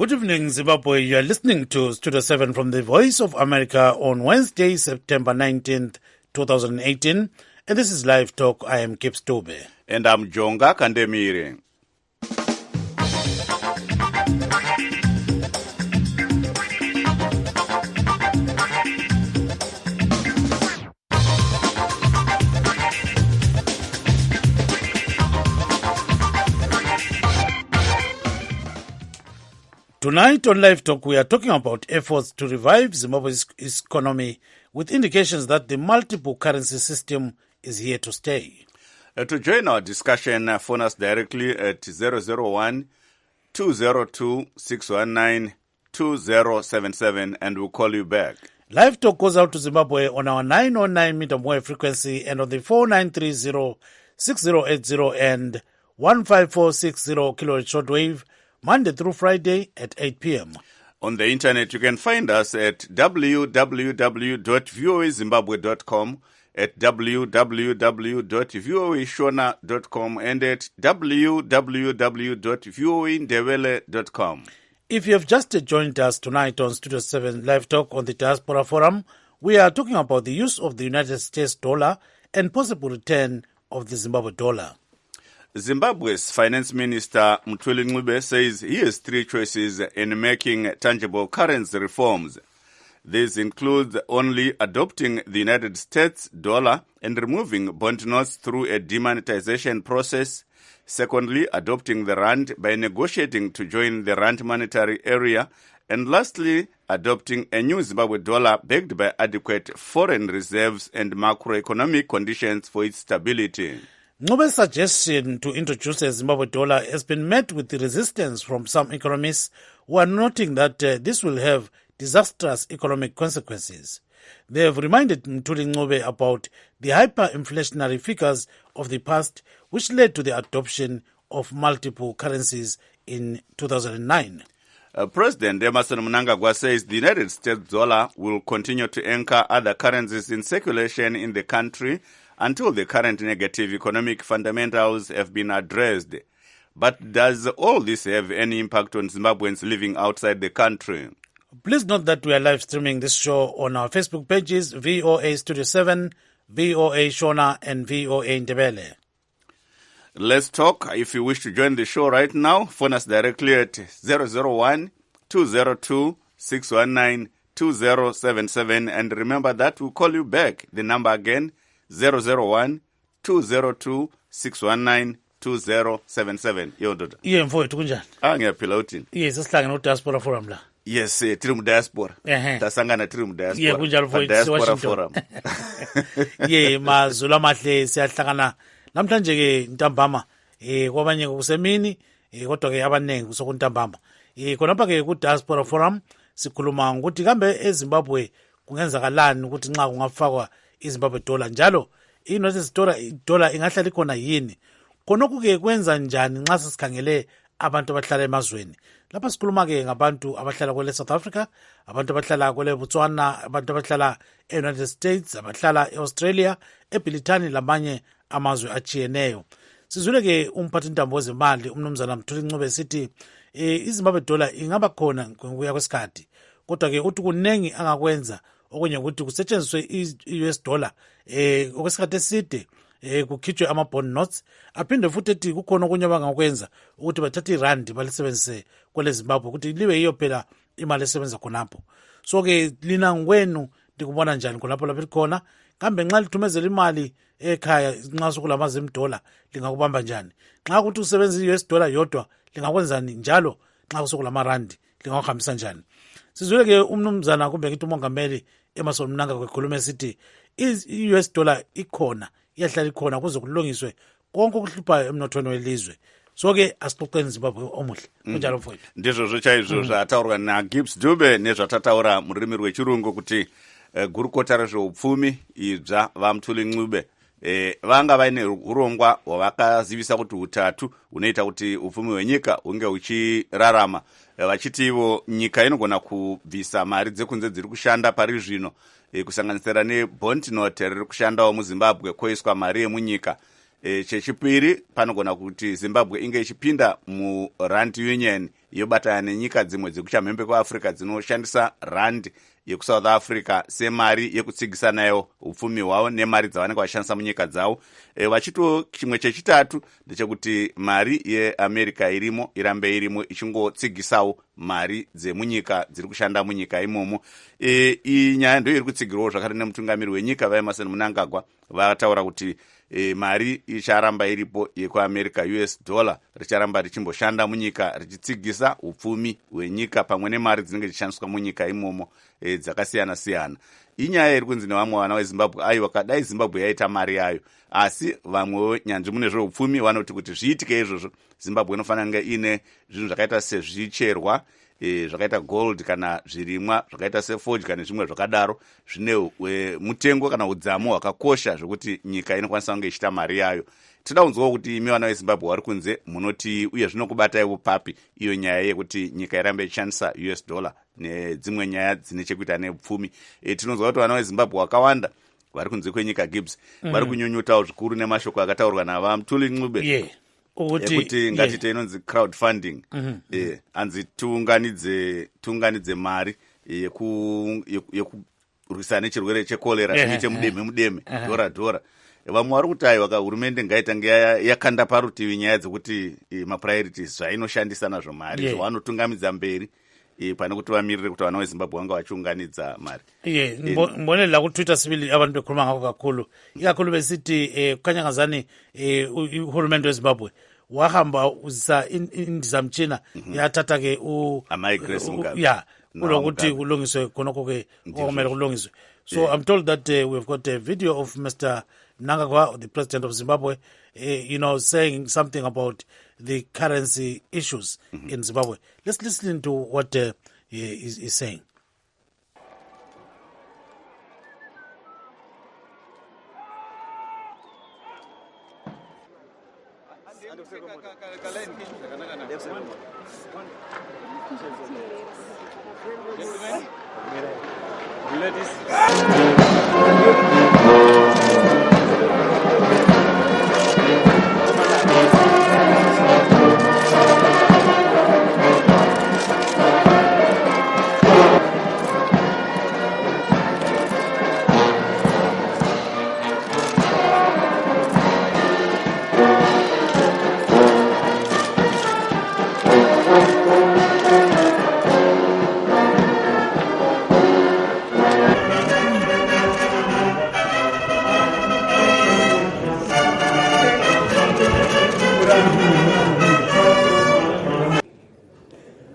Good evening, Zimbabwe. You are listening to Studio 7 from the Voice of America on Wednesday, September 19th, 2018. And this is Live Talk. I am Kip Stobe. And I'm Jonga Kandemire. Tonight on Live Talk, we are talking about efforts to revive Zimbabwe's economy with indications that the multiple currency system is here to stay. To join our discussion, phone us directly at 001-202-619-2077 and we'll call you back. Live Talk goes out to Zimbabwe on our 909 medium wave frequency and on the 4930-6080 and 15460 kilohertz shortwave, Monday through Friday at 8 p.m. On the internet, you can find us at www.voazimbabwe.com, at www.voashona.com, and at www.voandebele.com. If you have just joined us tonight on Studio 7 Live Talk on the Diaspora Forum, we are talking about the use of the United States dollar and possible return of the Zimbabwe dollar. Zimbabwe's Finance Minister Mthuli Ncube says he has three choices in making tangible currency reforms. These include only adopting the United States dollar and removing bond notes through a demonetization process. Secondly, adopting the rand by negotiating to join the rand monetary area. And lastly, adopting a new Zimbabwe dollar backed by adequate foreign reserves and macroeconomic conditions for its stability. Ncube's suggestion to introduce a Zimbabwe dollar has been met with the resistance from some economists who are noting that this will have disastrous economic consequences. They have reminded Mthuli Ncube about the hyperinflationary figures of the past, which led to the adoption of multiple currencies in 2009. President Emmerson Mnangagwa says the United States dollar will continue to anchor other currencies in circulation in the country until the current negative economic fundamentals have been addressed. But does all this have any impact on Zimbabweans living outside the country? Please note that we are live streaming this show on our Facebook pages, VOA Studio 7, VOA Shona, and VOA Ndebele. Let's talk. If you wish to join the show right now, phone us directly at 001-202-619-2077. And remember that we'll call you back. The number again, 001-202-619-2077. Yo, Dodo. Iye mfowethu kunjani? Ngiyaphila uthini? Yes, sesihlangene uDiaspora Forum la. Yes, tiri mudiaspora. Tasangana tiri mudiaspora. Ye kunjalo mfowethu Diaspora Forum. Ye mazulu amahle siyahlangana namhlanje ke ntambama kwabanye kusemini kodwa ke abanengi kusokuntambama. Khonapha ke ku Diaspora Forum sikhuluma ukuthi kambe eZimbabwe kungenzakalani ukuthi nxa kungafakwa iZimbabwe dollar njalo i-United dollar ingahlala ikhona yini khonokho ke kwenza njani nxa sesikhangele abantu abahlala emazweni lapha sikhuluma ke ngabantu abahlala kwele South Africa, abantu abahlala kwele Botswana, abantu abahlala e-United States, abahlala e-Australia, eBrithani lamanye amazwe achiyeneyo. Sizwile ke umphathi intambo wezimali umnumzana Mthuli Ncube sithi iZimbabwe dollar ingaba khona ngokuya kwesikhathi kodwa ke uthi kunengi angakwenza okunye ukuthi kusetshenziswe i-US dollar okwesikhathi eside kukhitshwe ama-bond notes aphinde futhi ethi kukhona okunye abangakwenza ukuthi bathathe irandi balisebenzise kwele Zimbabwe ukuthi libe yiyo phela imali esebenza khonapho. So ke lina ngwenu ndikubona njani khonapho lapho likhona kambe nxa lithumezela imali ekhaya nxa sokulamazi dollar lingakubamba njani nxa ukuthi usebenzisa i-US dollar yodwa lingakwenzani njalo nxa kusokulama randi lingakuhambisa njani. Sizwile ke umnumzana kumbe ngithi umongameli Emmerson Mnangagwa ekhuluma esithi i-US dollar ikhona iyahlala ikhona kuze kulungiswe konke okuhluphayo emnothweni welizwe. So ke asixoxeni Zimbabwe omuhle kunjalo mfowethu. Ndizvo chaizvo zvataurwa naGibbs Dube nezvatataura mururimi rwechirungu kuti gurukota rezveupfumi idzva vaMthuli Ncube vanga vaine urongwa hwavakazivisa kuti hutatu hunoita kuti upfumi hwenyika hunge huchirarama. Vachiti ivo nyika inogona kubvisa mari dzekunze dziri kushanda pari zvino kusanganisira nebond note riri kushandawo muZimbabwe koiswa mari yemunyika chechipiri panogona kuti Zimbabwe inge ichipinda muRand Union yobatana nenyika dzimwe dzekuchamhembe kwaAfrica dzinoshandisa rand yekusouth Africa semari yekutsigisa nayo upfumi hwavo nemari dzavanenge vachishandisa munyika dzavo. Vachito chimwe chechitatu ndechekuti mari yeAmerica irimo irambe irimo ichingotsigisawo mari dzemunyika dziri kushanda munyika imomo. Iyi nyaya ndiyo iri kutsigirwawo zvakare nemutungamiri wenyika vaEmerson Mnangagwa vataura kuti mari icharamba iripo yekuAmerica US dollar richaramba richimboshanda munyika richitsigisa upfumi hwenyika pamwe nemari dzinenge dzichishandiswa munyika imomo dzakasiyana siyana. Inyaya iri kunzi nevamwe vana veZimbabwe aiwa kadai Zimbabwe yaita mari yayo, asi vamwewo nyanzvi mune zveupfumi vanoti kuti zviitike izvozvo Zimbabwe inofanira kunge ine zvinhu zvakaita sezvicherwa zvakaita gold kana zvirimwa zvakaita seforge nezvimwe zvakadaro zvine mutengo kana udzamu hwakakosha zvokuti nyika inokwanisa kunge ichita mari yayo. Tinoda kunzwawo kuti imi vana veZimbabwe vari kunze munoti uye zvinokubataiwo papi iyo nyaya yekuti nyika irambe ichishandisa US dollar nedzimwe nyaya dzine chekuita neupfumi. Tinonzwa kuti vana veZimbabwe vakawanda vari kunze kwenyika Gibbs vari kunyunyutawo zvikuru nemashoko akataurwa navamutuli Ncube kuti ngatite inonzi crowdfunding, anzi tiunganidze mari yekurwisana nechirwere chekolera chiite mudeme dhora. Vamwe vari kuti aiwa hurumende ngaitange yakanda parutivi nyaya dzekuti mapriorities zvainoshandisa nazvo mari zvavanotungamidza mberi pane kuti vamirire kuti vana veZimbabwe vanga vachiunganidza mari. Mbonela kutwitter sibili abantu bekhuluma ngakho kakhulu ikakhulu besithi kukanyangazani uhulumende weZimbabwe wahamba uzisa indizamtshina yathatha ke kulokuthi kulungiswe khonokho ke okumele kulungiswe. So I'm told that we've got a video of Mr. Mnangagwa, the president of Zimbabwe, saying something about the currency issues in Zimbabwe. Let's listen to what he is saying.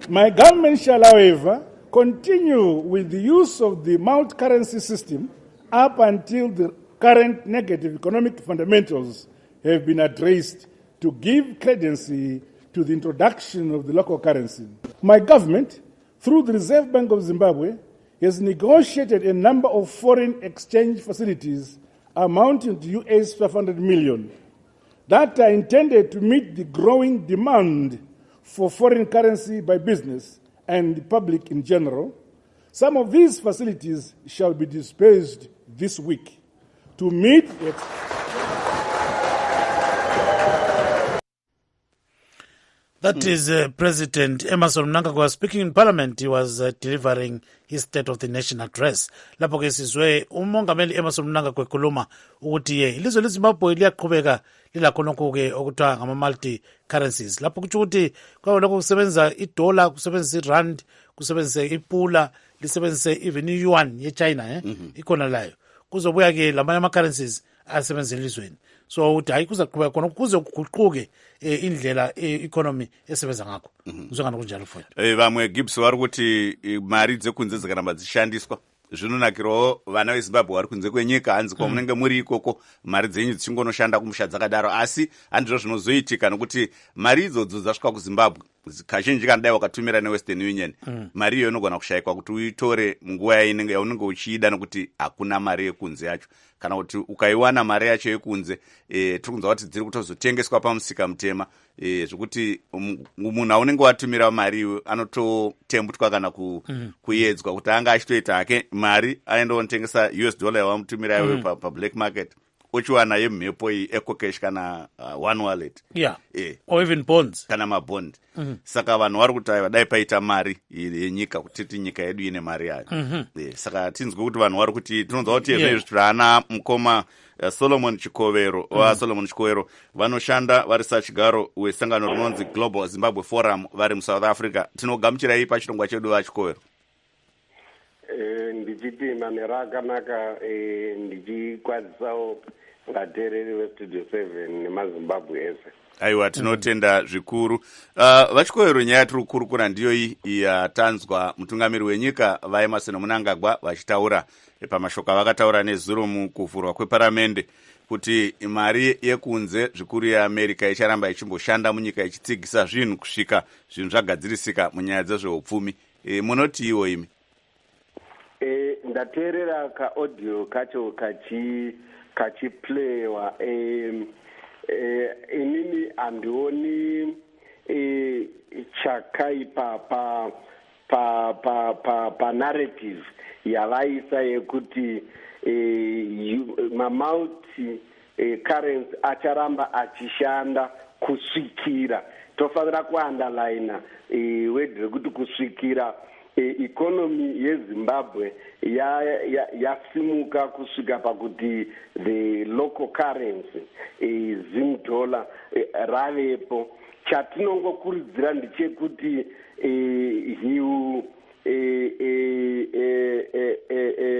My government shall, however, continue with the use of the multi-currency system up until the current negative economic fundamentals have been addressed to give credence to the introduction of the local currency. My government, through the Reserve Bank of Zimbabwe, has negotiated a number of foreign exchange facilities amounting to US 500 million that are intended to meet the growing demand for foreign currency by business and the public in general. Some of these facilities shall be dispersed this week to meet That is President Emerson Mnangagwa speaking in Parliament. He was delivering his State of the Nation address. Lapho ke sizwe umongameli Emerson Mnangagwa ekhuluma ukuthi ilizwe leZimbabwe liyaqhubeka lilakhonokho ke okuthiwa ngama-multi currencies. Lapho kutsho ukuthi kwalokho kusebenza idola, kusebenzisa irand, kusebenzisa ipula, lisebenzise even i-yuan ye-China ikhona layo. Kuzobuya ke lamanye ama-currencies asebenza elizweni. So uthi hayi kuzaqhubeka khona kuze kuguquke indlela economy esebenza ngakho. Kuzongana kunjalo futhi. Vamwe Gibbs vari kuti mari dzekunze dzikaramba dzishandiswa zvinonakirawo vana veZimbabwe vari kunze kwenyika hanzi kwamunenge muri ikoko mari dzenyu dzichingonoshanda kumusha dzakadaro, asi handizvo zvinozoitika nokuti mari idzodzo dzasvika kuZimbabwe kazhinji kana dai wakatumira neWestern Union mari iyo inogona kushayikwa kuti uitore munguva yaunenge uchiida nokuti hakuna mari yekunze yacho, kana kuti ukaiwana mari yacho yekunze tiri kunzwa kuti dziri kutozotengeswa pamusika mutema zvokuti munhu aunenge watumira mari iwe anototembutwa kana kuedzwa kuti anga achitoita hake mari aenda onotengesa US dollar yawamutumira iwe pablack market uchiwana yemhepo iyi ecocash kana one wallet or even bonds kana mabond saka vanhu vari kuti aiva dai paita mari yenyika kutiti nyika yedu ine mari yayo saka tinzwe kuti vanhu vari kuti tinonzwa kuti zvinezvi zvana mukoma Solomon Chikovero Solomon Chikovero vanoshanda vari sachigaro wesangano rinonzi Global Zimbabwe Forum vari muSouth Africa. Tinogamuchirai pachirongwa chedu vachikovero. Ndichiti manera akanaka ndichikwadisawo vateereri vestudio 7 nemazimbabwe ese. Aiwa, tinotenda zvikuru. Vachikovero, nyaya tiri kukurukura ndiyo iyi yatanzwa mutungamiri wenyika vaEmmerson Mnangagwa vachitaura pamashoko avakataura nezuro mukuvhurwa kweparamende kuti mari yekunze zvikuru yeAmerica icharamba ichimboshanda munyika ichitsigisa zvinhu kusvika zvinhu zvagadzirisika munyaya dzezveupfumi. Munoti iwo imi? Ndateerera kaaudio kacho kachiplayiwa inini handioni chakaipa pa narrative yavaisa yekuti mamulti currency acharamba achishanda kusvikira. Tofanira kuandalaina wedhi rekuti kusvikira economy yeZimbabwe yasimuka kusvika pakuti the local currency Zim dollar ravepo. Chatinongokurudzira ndechekuti he will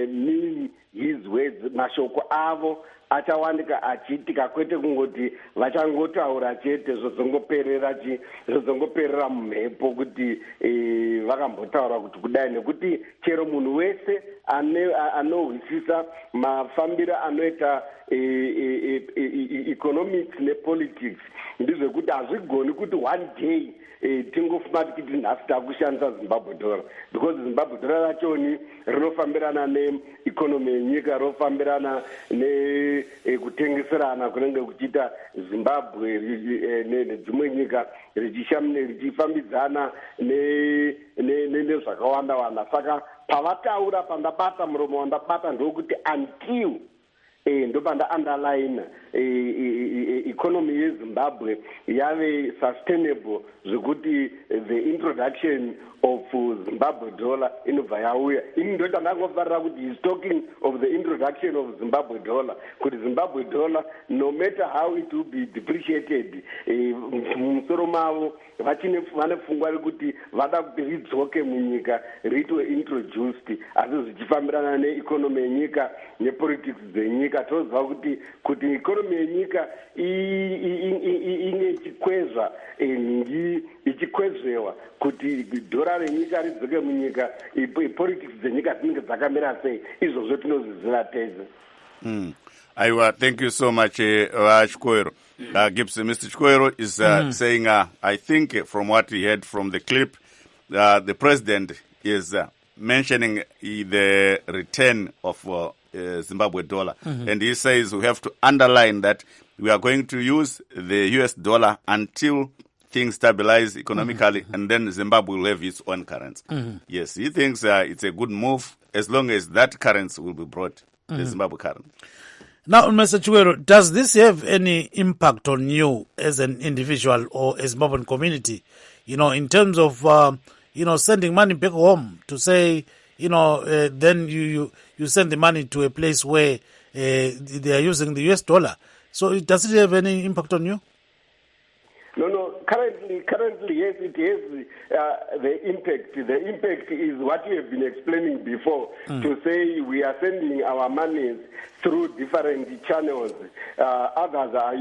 mean his words, mashoko avo achawanika achiitika, kwete kungoti vachangotaura chete zvozongoperera mumhepo kuti vakambotaura kuti kudai, nekuti chero munhu wese anohwisisa mafambiro anoita economics nepolitics ndizvekuti hazvigoni kuti one day tingofuma kuti nhasi takushandisa Zimbabwe dollar, because Zimbabwe dollar rachoni rinofambirana neeconomy yenyika, rinofambirana nekutengeserana kunenge kuchiita Zimbabwe nedzimwe nyika richifambidzana nezvakawanda wanda. Saka pavataura, pandabata muromo wandabata ndokuti until ndopanda underline economy yeZimbabwe yave sustainable zvekuti the introduction of Zimbabwe dollar inobva yauya. Ini ndoita ndangofarira kuti he's talking of the introduction of Zimbabwe dollar, kuti Zimbabwe dollar no matter how it will be depreciated mumusoro mavo vane pfungwa rekuti vada kuti ridzoke munyika riitwe introduced, asi zvichifambirana neeconomy yenyika nepolitics dzenyika. Toziva kuti economy yenyika inge ichikwezva nhingi ichikwezvewa kuti dhora renyika ridzoke munyika, politics dzenyika dzinenge dzakamira sei. Izvozvo tinozviziva tese. Aiwa, thank you so much, Chikovero. Gibson, Mr. Chikovero is saying, I think from what he heard from the clip, the president is mentioning the return of Zimbabwe dollar. And he says we have to underline that we are going to use the US dollar until things stabilize economically, and then Zimbabwe will have its own currency. Yes, he thinks it's a good move as long as that currency will be brought, the Zimbabwe currency. Now, Mr. Chikovero, does this have any impact on you as an individual or as Zimbabwean community, in terms of, sending money back home to say, then you send the money to a place where they are using the US dollar. So does it have any impact on you? No. Currently, yes, it has the impact. The impact is what we have been explaining before, to say we are sending our monies through different channels. Others are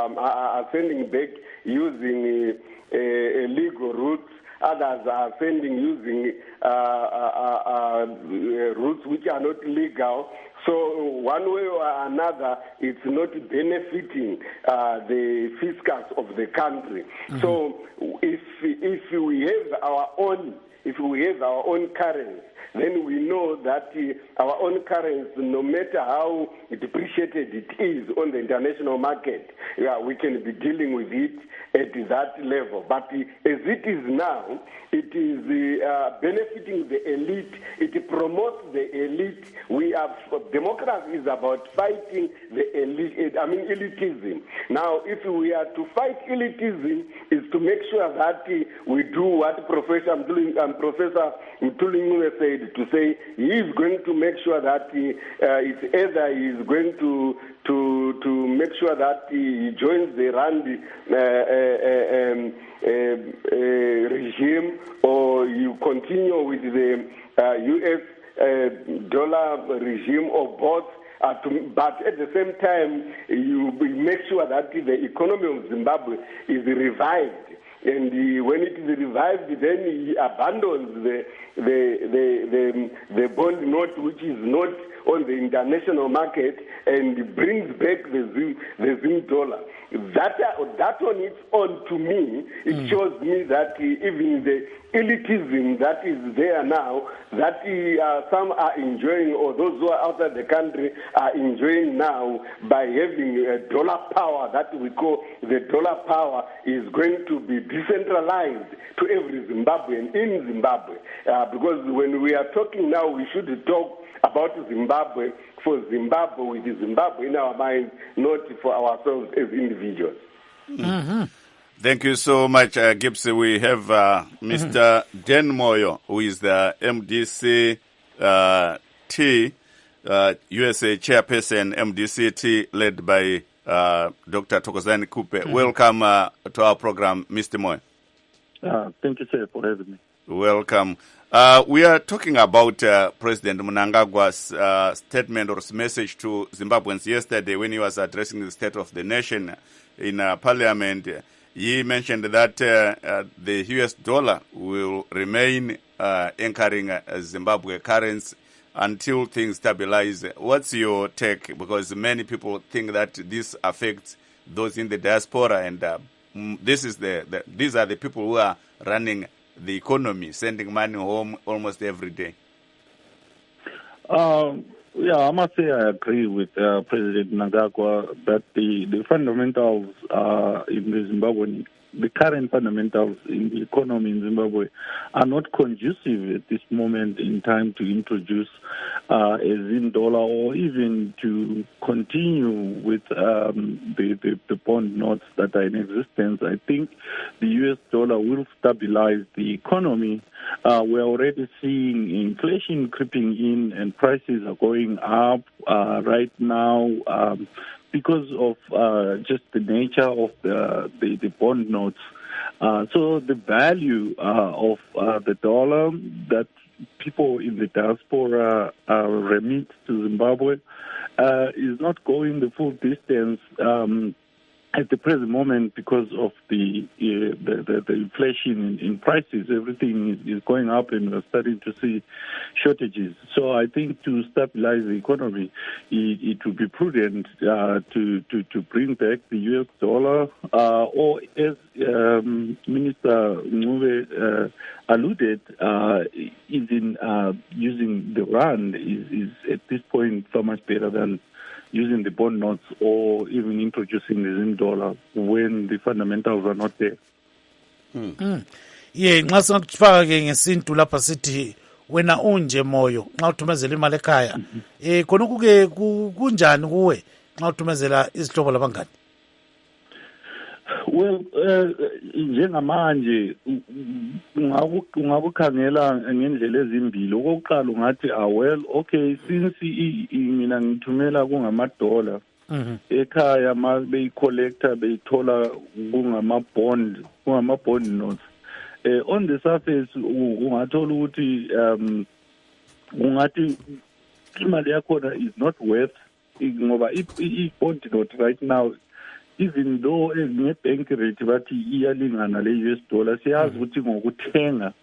are sending back using legal routes. Others are sending using routes which are not legal. So one way or another, it's not benefiting the fiscus of the country. So if we have our own currency, then we know that our own currency, no matter how depreciated it is on the international market, we can be dealing with it at that level. But as it is now, it is benefiting the elite. It promotes the elite. Democracy is about fighting the elite. Elitism. Now, if we are to fight elitism, is to make sure that we do what Professor Mtuli said. To say he is going to make sure that it's either he is going to make sure that he joins the Rand regime, or you continue with the US dollar regime, or both. But at the same time, you make sure that the economy of Zimbabwe is revived. And when it is revived, then he abandons the bond note, which is not on the international market, and brings back the Zim dollar. That on its own, to me, it shows me that even the elitism that is there now, that some are enjoying, or those who are outside the country are enjoying now by having a dollar power that we call the dollar power, is going to be decentralized to every Zimbabwean in Zimbabwe. Because when we are talking now, we should talk about Zimbabwe for Zimbabwe, with Zimbabwe in our minds, not for ourselves as individuals. Mm-hmm. Thank you so much, Gibbs. We have Mr. Dan Moyo, who is the MDC USA chairperson, MDCT, led by Dr. Thokozani Kupe. Welcome to our program, Mr. Moyo. Thank you, sir, for having me. Welcome. We are talking about President Mnangagwa's statement or message to Zimbabweans yesterday when he was addressing the State of the Nation in Parliament. He mentioned that the US dollar will remain anchoring Zimbabwe currency until things stabilize. What's your take? Because many people think that this affects those in the diaspora, and these are the people who are running the economy, sending money home almost every day. Yeah, I must say I agree with President Mnangagwa that the fundamentals in the Zimbabwean, the current fundamentals in the economy in Zimbabwe are not conducive at this moment in time to introduce a Zim dollar, or even to continue with the bond notes that are in existence. I think the US dollar will stabilize the economy. We're already seeing inflation creeping in, and prices are going up right now because of just the nature of the bond notes. So the value of the dollar that people in the diaspora remit to Zimbabwe is not going the full distance at the present moment because of the inflation in prices. Everything is going up, and we're starting to see shortages. So I think to stabilize the economy, it would be prudent to bring back the US dollar, or as Minister Ncube alluded, even using the rand is at this point so much better than using the bond notes, or even introducing the Zim dollar when the fundamentals are not there. Yeah, nxa singakufaka ke ngesintu lapha sithi wena unje moyo nxa uthumezela imali ekhaya. Khonokho ke kunjani kuwe nxa uthumezela izihlobo labangani? Well, njengamanje ungakukhangela ngendlela ezimbili. Okokuqala ungathi well, okay, since mina ngithumela kungamadola ekhaya ma beyicollector beyithola kungama-bond notes. On the surface ungathola ukuthi ungathi imali yakhona is not worth, ngoba i-bond note right now, even though nge-bank rate bathi iyalingana le-US dollar, siyazi ukuthi ngokuthenga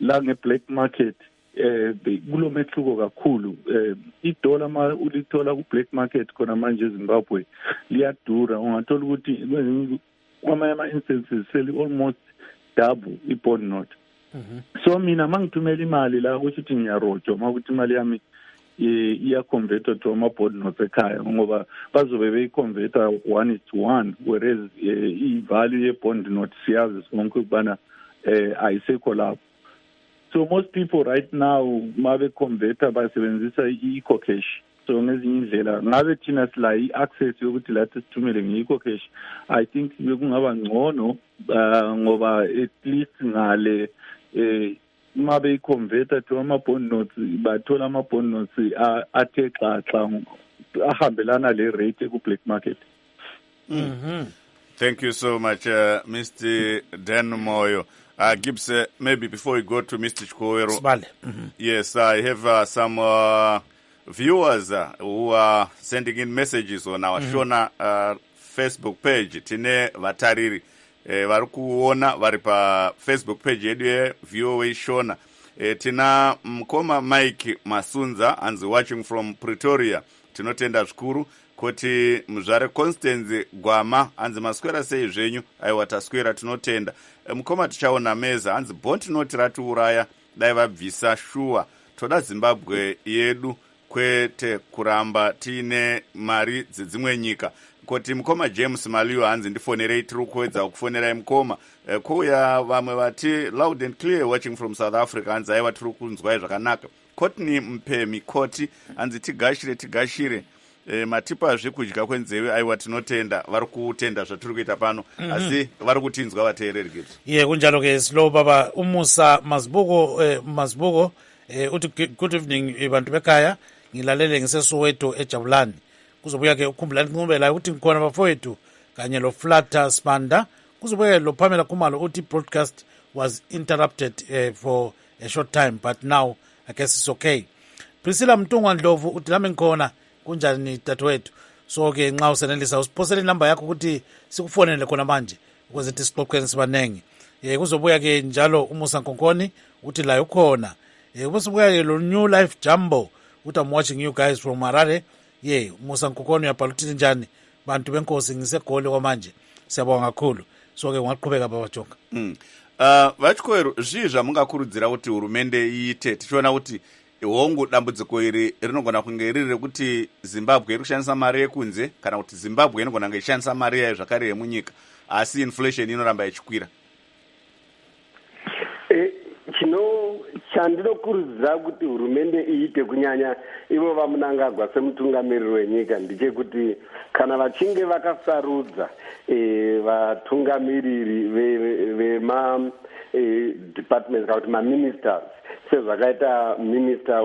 la nge-black market kulomehluko kakhulu. Idola ma ulithola ku-black market khona manje eZimbabwe liyadura. Ungathola ukuthi kwamanye ama-instances sell almost double i-bond note. So mina mangithumela imali la kusho ukuthi ngiyarojo makuthi imali yami iya-converter to ama-bond notes ekhaya ngoba bazobe beyi-converter 1:1 whereas i-value ye-bond note siyazi sonke ukubana ayisekho lapho. So most people right now mabe-converter basebenzisa i-eco cash. So ngezinye indlela ngabe thina sila i-access yokuthi lathi sithumele nge-eco cash, I think bekungaba ngcono ngoba at least ngale mabe i-converter to ama-bond notes bathola ama-bond notes athe xaxa ahambelana le rate ku-black market. Thank you so much, Mr. Dan Moyo. Gibbs, maybe before we go to Mr. Chikowero, yes, I have some viewers who are sending in messages on our Shona Facebook page. Tine vatariri vari kuona vari pa Facebook page yedu VOA Shona. Tina mkoma Mike Masunza anzi watching from Pretoria. Tinotenda zvikuru kuti muzvare Constance Gwama anzi maswera sei zvenyu aiwa taswera tinotenda. Mukoma tichaona meza anzi bonti noti ratiuraya dai vabvisa shuwa toda Zimbabwe yedu kwete kuramba tiine mari dzedzimwe nyika. Kuti mukoma James Maliyo hanzi ndifonerei tiri kuedza kufonerai mukoma kuya vamwe vati loud and clear watching from South Africa hanzi aiva tiri kunzwai zvakanaka. Kotni Mpemi Koti hanzi tigashire matipa zvekudya kwenzeve aiwa tinotenda vari kutenda zvatiri kuita pano asi vari kutinzwa vateereri kedu. Kunjalo ke slow baba umusa Mazbuko uthi good evening bantu bekhaya ngilalele ngiseSoweto eJabulani. Kuzobuya ke ukhumbulani nqubela ukuthi ngikhona bafowethu kanye lo Flatter Spanda. Kuzobuya lo Pamela Kumalo uthi broadcast was interrupted for a short time but now I guess it's okay. Priscilla Mtungwa Ndlovu uthi lami ngikhona kunjani tatwethu. So ke nxa usenelisa usiphosele inamba yakho ukuthi sikufonele khona manje ukuze sithi sixoxeni sibanengi. Kuzobuya ke njalo umusa Nkonkoni uthi la ukhona. Kuzobuya ke lo New Life Jumbo uthi I'm watching you guys from Harare. Musa Nkonkoni uyabhala uthi njani bantu benkosi ngisegole kwamanje. Siyabonga kakhulu. So ke ngaqhubeka baba Jonga. Vachikoero zvizva mungakurudzira kuti hurumende iite tichiona kuti hongu dambudziko iri rinogona kunge riri rekuti Zimbabwe iri kushandisa mari yekunze kana kuti Zimbabwe inogona kunge ishandisa mari yayo zvakare yemunyika asi inflation inoramba ichikwira. Chandinokurudzira kuti hurumende iite kunyanya ivo vamunangagwa semutungamiriri wenyika ndechekuti kana vachinge vakasarudza vatungamiriri vema departments kana kuti maministers sezvakaita minister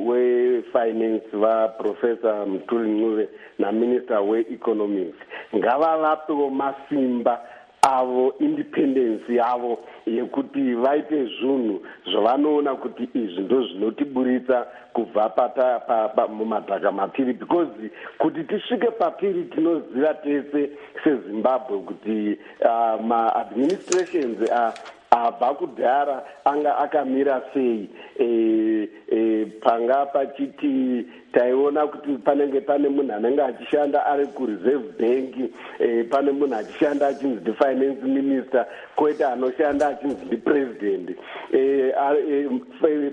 we-finance vaprofessor Mutuli Ncube naminister we-economics ngavavapewo masimba avo independence yavo yekuti vaite zvinhu zvavanoona kuti izvi ndo zvinotiburitsa kubva mumadhaka mapiri because kuti tisvike papiri tinoziva tese seZimbabwe kuti ma-administrations abva kudhara anga akamira sei panga pachiti taiona kuti panenge pane munhu anenge achishanda ari kureserve bank pane munhu achishanda achinzi ndi-finance minister koita anoshanda achinzi ndi-president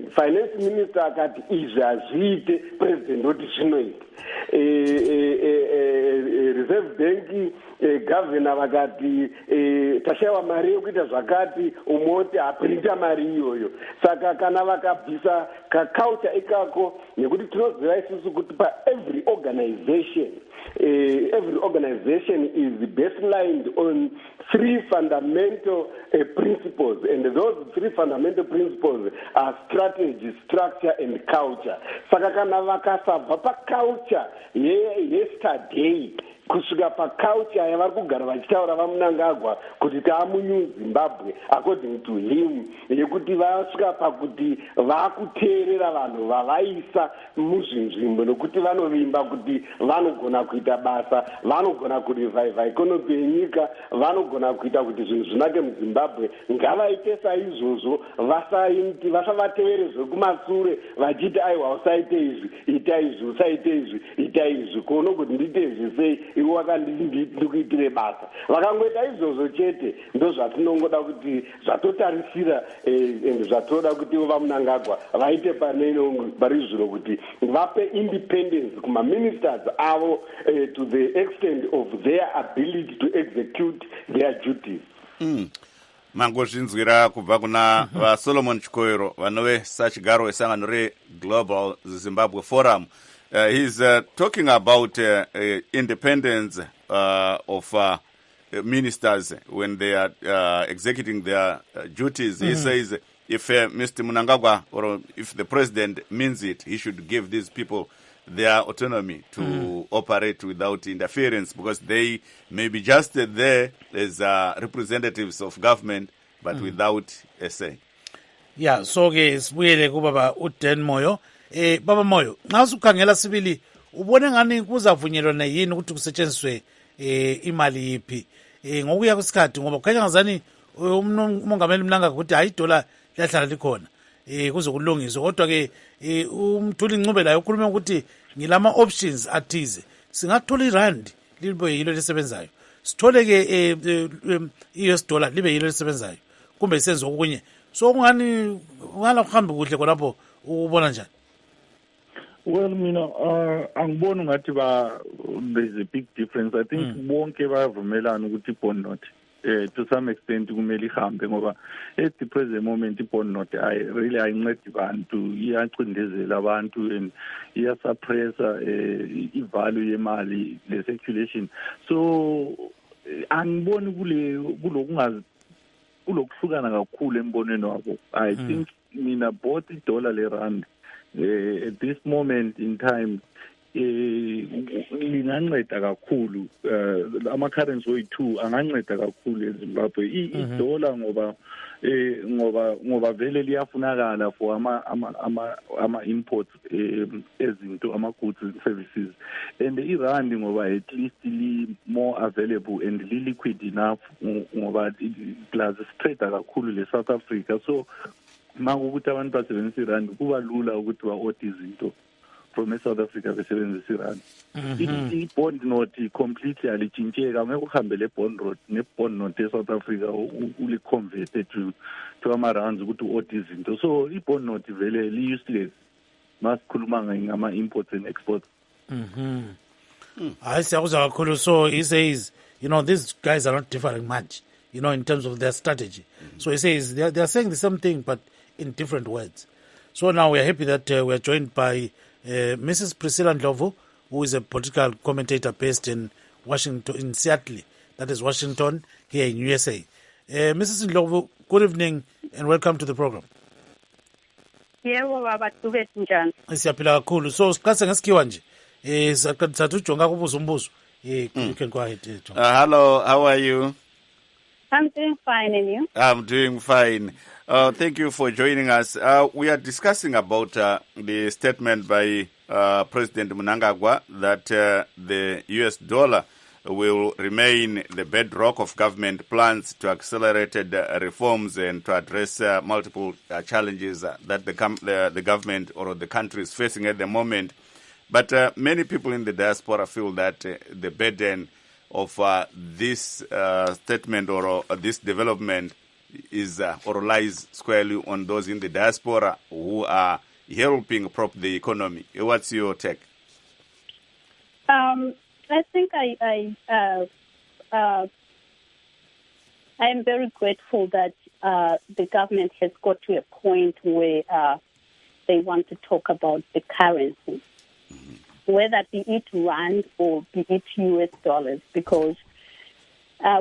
finance minister akati izvi hazviite president oti zvinoita reserve bank governor vakati tashayiwa mari yekuita zvakati umoti haprinta mari iyoyo saka kana vakabvisa kaculture ikako nekuti tinoziva isusu kuti every organization is baselined on three fundamental principles, and those three fundamental principles are strategy, structure, and culture. Saka kana vakasabva paculture yesterday kusvika paculture yavari kugara vachitaura vamunangagwa kuti taamunew Zimbabwe according to him yekuti vasvika pakuti vakuteerera vanhu vavaisa muzvinzvimbo nokuti vanovimba kuti vanogona kuita basa, vanogona kurevaiva ikonomi yenyika, vanogona kuita kuti zvinhu zvinake muZimbabwe. Ngavaite saizvozvo, vasavatevere zvekumasure vachiti aiwa usaite izvi, ita izvi, usaite izvi, ita izvi, kuona kuti ndiite izvi sei. iwe wakandiri kuitire basa vakangoita izvozvo chete ndo zvatinongoda kuti zvatotarisira and zvatoda kuti vamunangagwa vaite pari zviro kuti vape independence kumaministers avo to the extent of their ability to execute their duties. mangozvinzwira kubva kuna vasolomon chikoero vanove sachigaro wesangano reglobal zimbabwe forum. He's talking about independence of ministers when they are executing their duties. He says if Mr. Mnangagwa or if the president means it, he should give these people their autonomy to operate without interference, because they may be just there as representatives of government, but without a say. Yeah, so ke sibuyele kubaba uDan Moyo. Baba Moyo, nxa usukhangela sibili ubone ngani kuzavunyelwana yini ukuthi kusetshenziswe imali yiphi ngokuya kwesikhathi, ngoba kukhanya ngazani umongameli Mnangagwa ukuthi hayi idola liyahlala likhona kuze kulungiswe, kodwa ke umthuli Ncube layo ukhuluma ukuthi ngilama options athize, singathola irand libe yilo lisebenzayo, sithole ke i-US dollar libe yilo lisebenzayo, kumbe senze okunye. So kungani ungala kuhambe kuhle khonapho, ubona njani? Well, angiboni ngathi there's a big difference. I think bonke bayavumelana ukuthi i-bond note to some extent kumele ihambe, ngoba at the present moment i-bond note really ayincedi bantu, iyacindezela abantu and iyasuppressa i-value yemali, the circulation. So angiboni kulokuhlukana kakhulu embonweni wabo. I think both i-dollar le-rand at this moment in time linganceda kakhulu, ama-currency oyi-2 anganceda kakhulu eZimbabwe. I-dollar ngoba vele liyafunakala for ama-imports ezinto, ama-goods and services, and i-rand ngoba at least li-more available and li-liquid enough, ngoba plus straighter kakhulu le-South Africa. So makukuthi abantu basebenzisa irand kuba lula ukuthi ba-order izinto from South Africa besebenzisa irand. I-bond note completely alitshintsheka, ngeke uhambe ne-bond note e-South Africa uli-convert to ama-rands ukuthi u-order izinto. So i-bond note vele li-useless masikhuluma ngama-imports and exports. Hayi siyakuzwa kakhulu. So he says, these guys are not differing much, in terms of their strategy. So he says they are saying the same thing but in different words. So now we are happy that we are joined by Mrs. Priscilla Ndlovu, who is a political commentator based in Washington, in Seattle, that is Washington, here in USA. Mrs. Ndlovu, good evening and welcome to the program. Yebo baba, tube njani? Siyaphila kakhulu. So siqase ngesikhiwa nje. Sathu jonga kubuza umbuzo. You can go ahead. Hello, how are you? I'm doing fine, and you? I'm doing fine. Thank you for joining us. We are discussing about the statement by President Mnangagwa that the US dollar will remain the bedrock of government plans to accelerated reforms and to address multiple challenges that the government or the country is facing at the moment. But many people in the diaspora feel that the burden of this statement or this development is or lies squarely on those in the diaspora who are helping prop the economy. What's your take? I think I am very grateful that the government has got to a point where they want to talk about the currency, whether be it rand or be it US dollars, because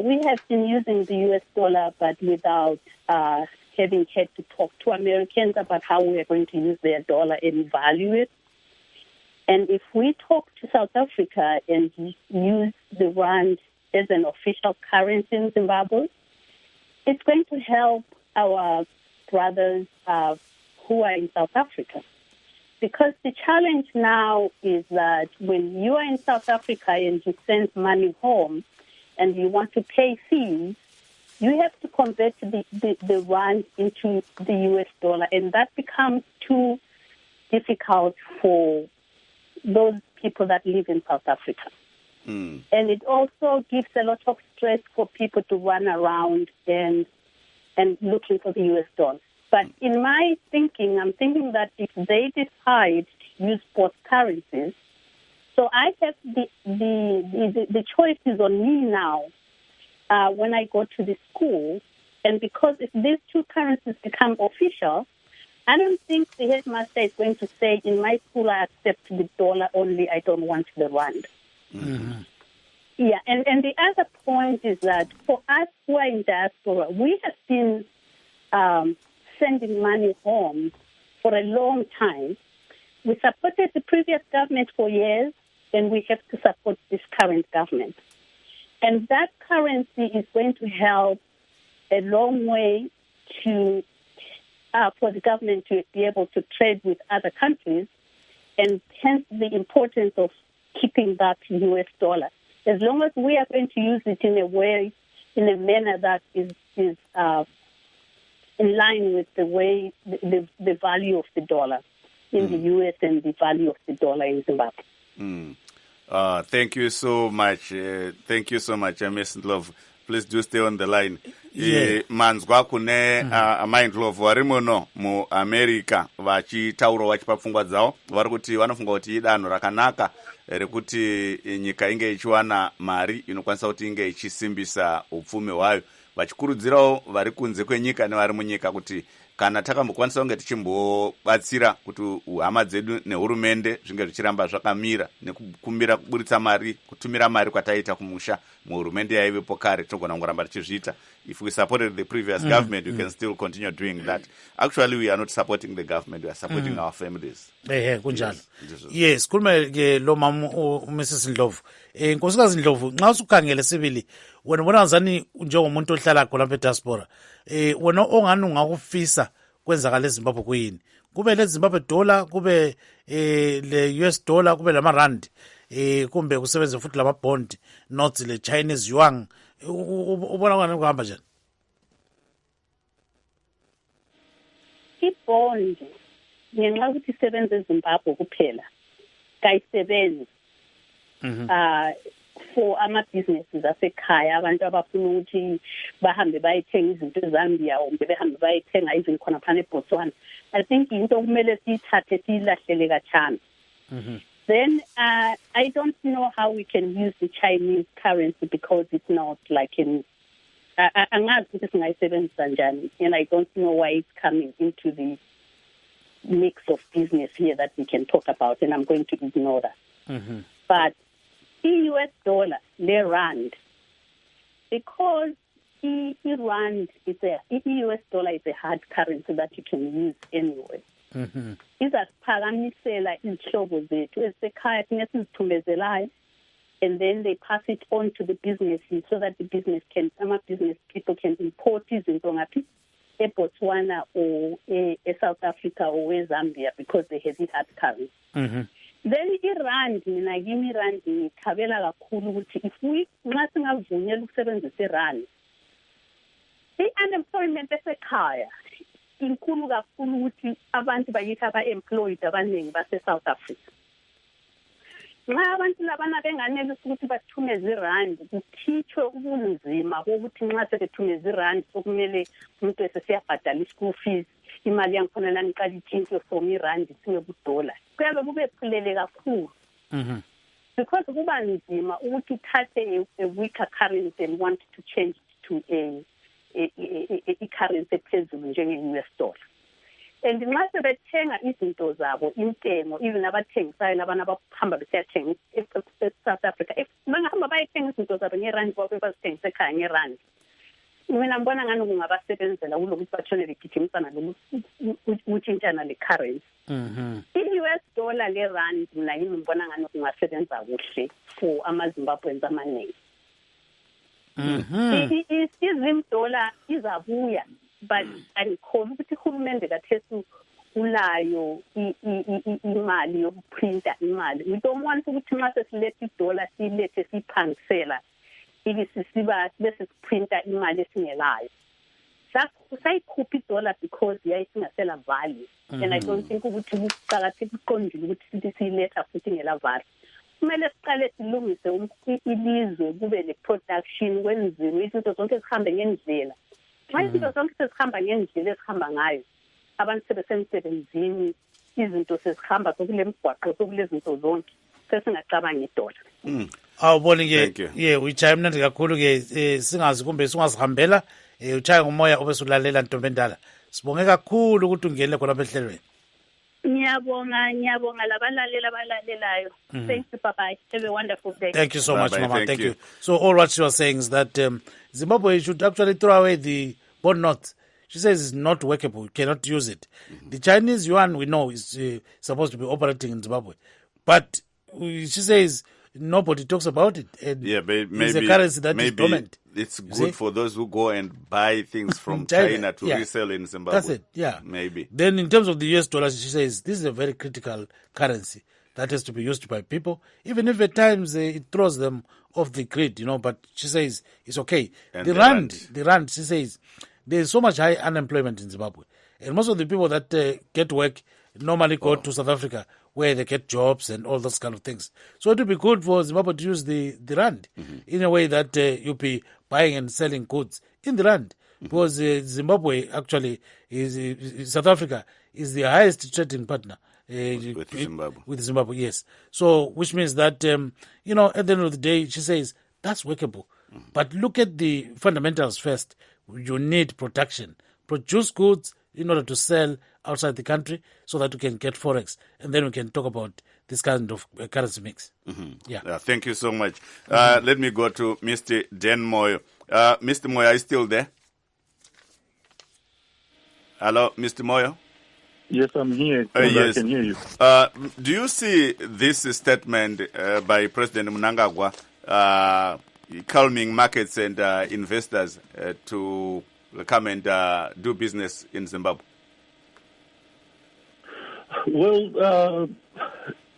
we have been using the US dollar but without having had to talk to Americans about how we are going to use their dollar and value it. And if we talk to South Africa and use the rand as an official currency in Zimbabwe, it's going to help our brothers who are in South Africa. Because the challenge now is that when you are in South Africa and you send money home and you want to pay fees, you have to convert the rand into the US dollar, and that becomes too difficult for those people that live in South Africa. And it also gives a lot of stress for people to run around and looking for the US dollar. But in my thinking, I'm thinking that if they decide to use both currencies, so I have the choice is on me now when I go to the school. And because if these two currencies become official, I don't think the headmaster is going to say, in my school, I accept the dollar only, I don't want the rand. Yeah, and the other point is that for us who are in diaspora, we have been sending money home for a long time. We supported the previous government for years, and we have to support this current government. And that currency is going to help a long way to for the government to be able to trade with other countries, and hence the importance of keeping that US dollar. As long as we are going to use it in a way, in a manner that is in line with the way the value of the dollar in the US and the value of the dollar in Zimbabwe. Thank you so much. Thank you so much, Ms. Ndlovu. Please do stay on the line. Manzwa kune Ndlovu vari muno muAmerica vachitaura vachipa pfungwa dzavo. Vari kuti vanofunga kuti idanho rakanaka rekuti nyika inge ichiwana mari inokwanisa kuti inge ichisimbisa upfumi hwayo, vachikurudzirawo vari kunze kwenyika nevari munyika kuti kana takambokwanisa kunge tichimbobatsira kuti hama dzedu nehurumende zvinge zvichiramba zvakamira nekukumbira kuburitsa mari, kutumira mari kwataita kumusha muhurumende yaivepo kare, tinogona kungoramba tichizviita. If we supported the previous government, we can still continue doing that. Actually, we are not supporting the government, we are supporting our families. Kunjalo. Yes, khulume ke lo mama uMrs Ndlovu. Nkosikazi Ndlovu, nxa usukhangele sibili, wena ubona ngazani njengomuntu ohlala khona lapha eDiaspora, wena ongani ungakufisa kwenzakala eZimbabwe kuyini? Kube le Zimbabwe dollar, kube le US dollar, kube lama rand, kumbe kusebenze futhi lama bond notes, le Chinese yuan. Ubona ngani kuhamba njani? Ibond ngenxa ukuthi isebenza eZimbabwe kuphela kayisebenzi for ama-businesses asekhaya, abantu abafuna ukuthi bahambe bayithenga izinto eZambia kumbe behambe bayithenga even khona phana eBotswana. I think into kumele siyithathe siyilahlele kachana. Then I don't know how we can use the Chinese currency because it's not like in angazi ukuthi singayisebenzisa njani, and I don't know why it's coming into the mix of business here that we can talk about, and I'm going to ignore that. But the US dollar, the rand, because the rand is the US dollar is a hard currency that you can use anyway. Izasiphakamisela izihlobo zethu esekhaya thina sizithumezelayo, and then they pass it on to the businesses so that the business people can import izinto ngaphi eBotswana or eSouth Africa or eZambia because they have it hard currency. Then irand, mina kimi irand ngithabela kakhulu ukuthi if we nxa singavunyela ukusebenzisa irand, i-unemployment esekhaya inkulu kakhulu ukuthi abantu bayithi aba-employed abaningi base-South Africa. Nxa abantu labana benganelisi ukuthi bathumeze irand, kukhitshwe ubunzima bokuthi nxa sebethumeze irand sokumele umuntu esesiyabhadala i-school fees, imali yangikhona lana iqala itshintshwe from irand siye kudola. Kuyabe kube phulele kakhulu. Because kuba nzima ukuthi uthathe a weaker currency and want to change it to a currency ephezulu njenge-US dollar. And nxa sebethenga izinto zabo intengo, even abathengisayo labana abahamba besiyathenga e-South Africa, bangahamba bayethenga izinto zabo ngerandi babe bazithengise ekhaya ngerandi, mina ngibona ngani kungabasebenzela kulokuthi bathole begijimisana ukutshintshana le-currency. I-US dollar le-rand mina yimi ngibona ngani kungasebenza kuhle for amaZimbabweans amaningi. I-Zim dollar izabuya, but angikhona ukuthi uhulumende kathesi ulayo imali yokuprinta imali. We don't want ukuthi nxa sesilethe idola silethe siphangisela ibisisiba bese siprinta imali esingelayo. Sayikhupha idola because yayisingasela value, and I don't think ukuthi kuqakathekile ukuthi siletha futhi ngela value. kumele siqale silungise ilizwe kube le-production kwenziwe izinto zonke zihambe ngendlela. Xa izinto zonke sezihamba ngendlela esihamba ngayo, abantu sebesemsebenzini, izinto sezihamba sokule mgwaqo sokule zinto zonke, sesingacabangi idola. Awuboni ke uyichaya mnandi kakhulu ke singazi kumbe singazihambela uchaya ngomoya obesulalela Ntombi Endala. Sibonge kakhulu ukuthi ungenele khona ehlelweni. Ngiyabonga labalalelayo. Thanks, bye-bye. Have a wonderful day. Thank you so much, Bye-bye. Mama. Thank you. So all what she was saying is that Zimbabwe should actually throw away the bond notes. She says it's not workable. You cannot use it. The Chinese yuan, we know, is supposed to be operating in Zimbabwe. But she says nobody talks about it. And but maybe it's a currency that is dormant. It's good for those who go and buy things from China to resell in Zimbabwe. That's it, yeah. Maybe. Then in terms of the US dollar, she says this is a very critical currency that has to be used by people, even if at times it throws them off the grid, but she says it's okay. And the rand, she says there's so much high unemployment in Zimbabwe. And most of the people that get work normally go to South Africa where they get jobs and all those kind of things. So it would be good for Zimbabwe to use the rand in a way that you'll be buying and selling goods in the rand. Because Zimbabwe actually South Africa is the highest trading partner with Zimbabwe, yes. So which means that, at the end of the day, she says that's workable. But look at the fundamentals first. You need production. Produce goods in order to sell outside the country so that we can get Forex. And then we can talk about this kind of currency mix. Thank you so much. Let me go to Mr. Dan Moyo. Mr. Moyo, are you still there? Hello, Mr. Moyo? Yes, I'm here. Yes. I can hear you. Do you see this statement by President Mnangagwa calming markets and investors to come and do business in Zimbabwe? Well,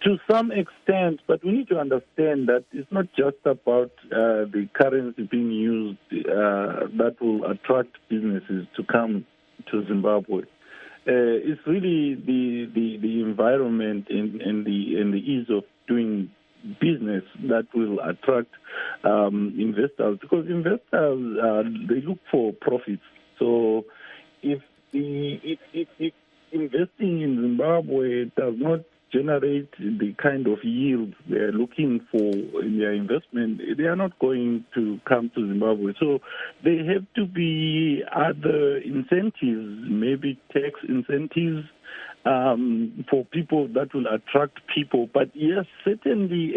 to some extent, but we need to understand that it's not just about the currency being used that will attract businesses to come to Zimbabwe. It's really the environment and the ease of doing business that will attract investors, because investors they look for profits. So if investing in Zimbabwe does not generate the kind of yield they're looking for in their investment, they are not going to come to Zimbabwe. So they have to be other incentives, maybe tax incentives, for people that will attract people. But yes, certainly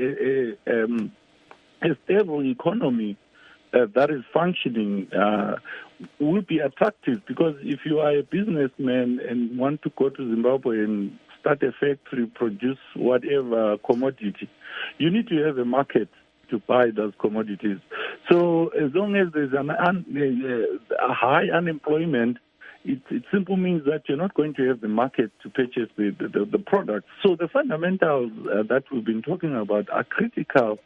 a stable economy that is functioning will be attractive, because if you are a businessman and want to go to Zimbabwe and start a factory, produce whatever commodity, you need to have a market to buy those commodities. So as long as there's a high unemployment, it simply means that you're not going to have the market to purchase the product. So the fundamentals that we've been talking about are critical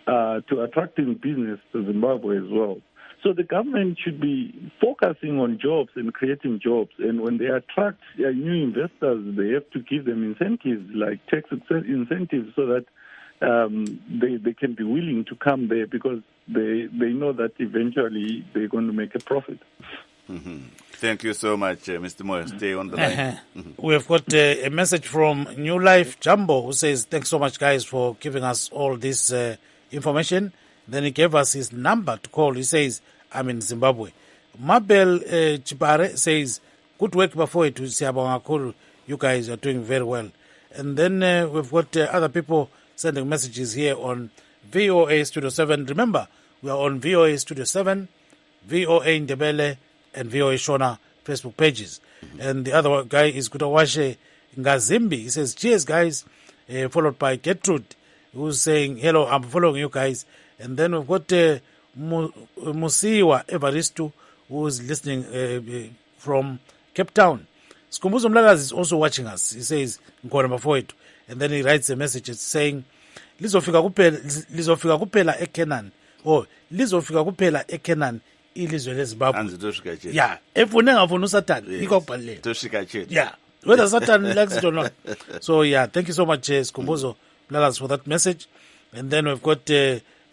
to attracting business to Zimbabwe as well. So the government should be focusing on jobs and creating jobs. And when they attract new investors, they have to give them incentives, like tax incentives, so that they can be willing to come there, because they know that eventually they're going to make a profit. Thank you so much, Mr. Moyo. Stay on the line. We have got a message from New Life Jumbo, who says, thanks so much, guys, for giving us all this information. Then he gave us his number to call. He says, I'm in Zimbabwe. Mabel Chipare says, good work before it. You guys are doing very well. And then we've got other people sending messages here on VOA Studio 7. Remember, we are on VOA Studio 7, VOA Ndebele, and VOA Shona Facebook pages. And the other guy is Kutawashe Ngazimbi. He says, cheers, guys, followed by Gertrude, who's saying, hello, I'm following you guys. And then we've got Musiwa Evaristo, who's listening from Cape Town. Skumbuzo Mlagazi is also watching us. He says, Nkona Mafoetu. And then he writes a message saying, lizofika kupela eKenan. Or lizofika kupela eKenan. Ilizwe leZimbabwe. Yeah. Efune ngafuna uSatan. Iko kubhalele. Yeah. Whether Satan likes it or not. So yeah, thank you so much, Skumbuzo Mlagazi, for that message. And then we've got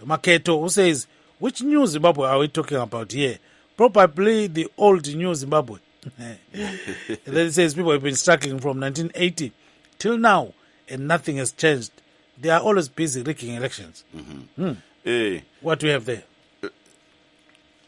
Maketo, who says, which new Zimbabwe are we talking about here? Probably the old new Zimbabwe. And then it says people have been struggling from 1980 till now, and nothing has changed. They are always busy rigging elections. What do we have there?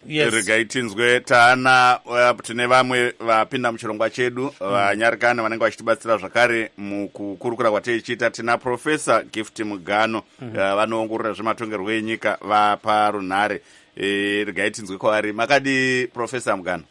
Yes. Regaitinzwe tana tine vamwe vapinda muchirongwa chedu vanyarikani vanenge vachitibatsira zvakare mukukurukura kwateichita. Tina Profesa Gift Mugano vanoongorora zvematongerwo enyika vaparunhare. Regaitinzwe kwavari. Makadi Profesa Mugano?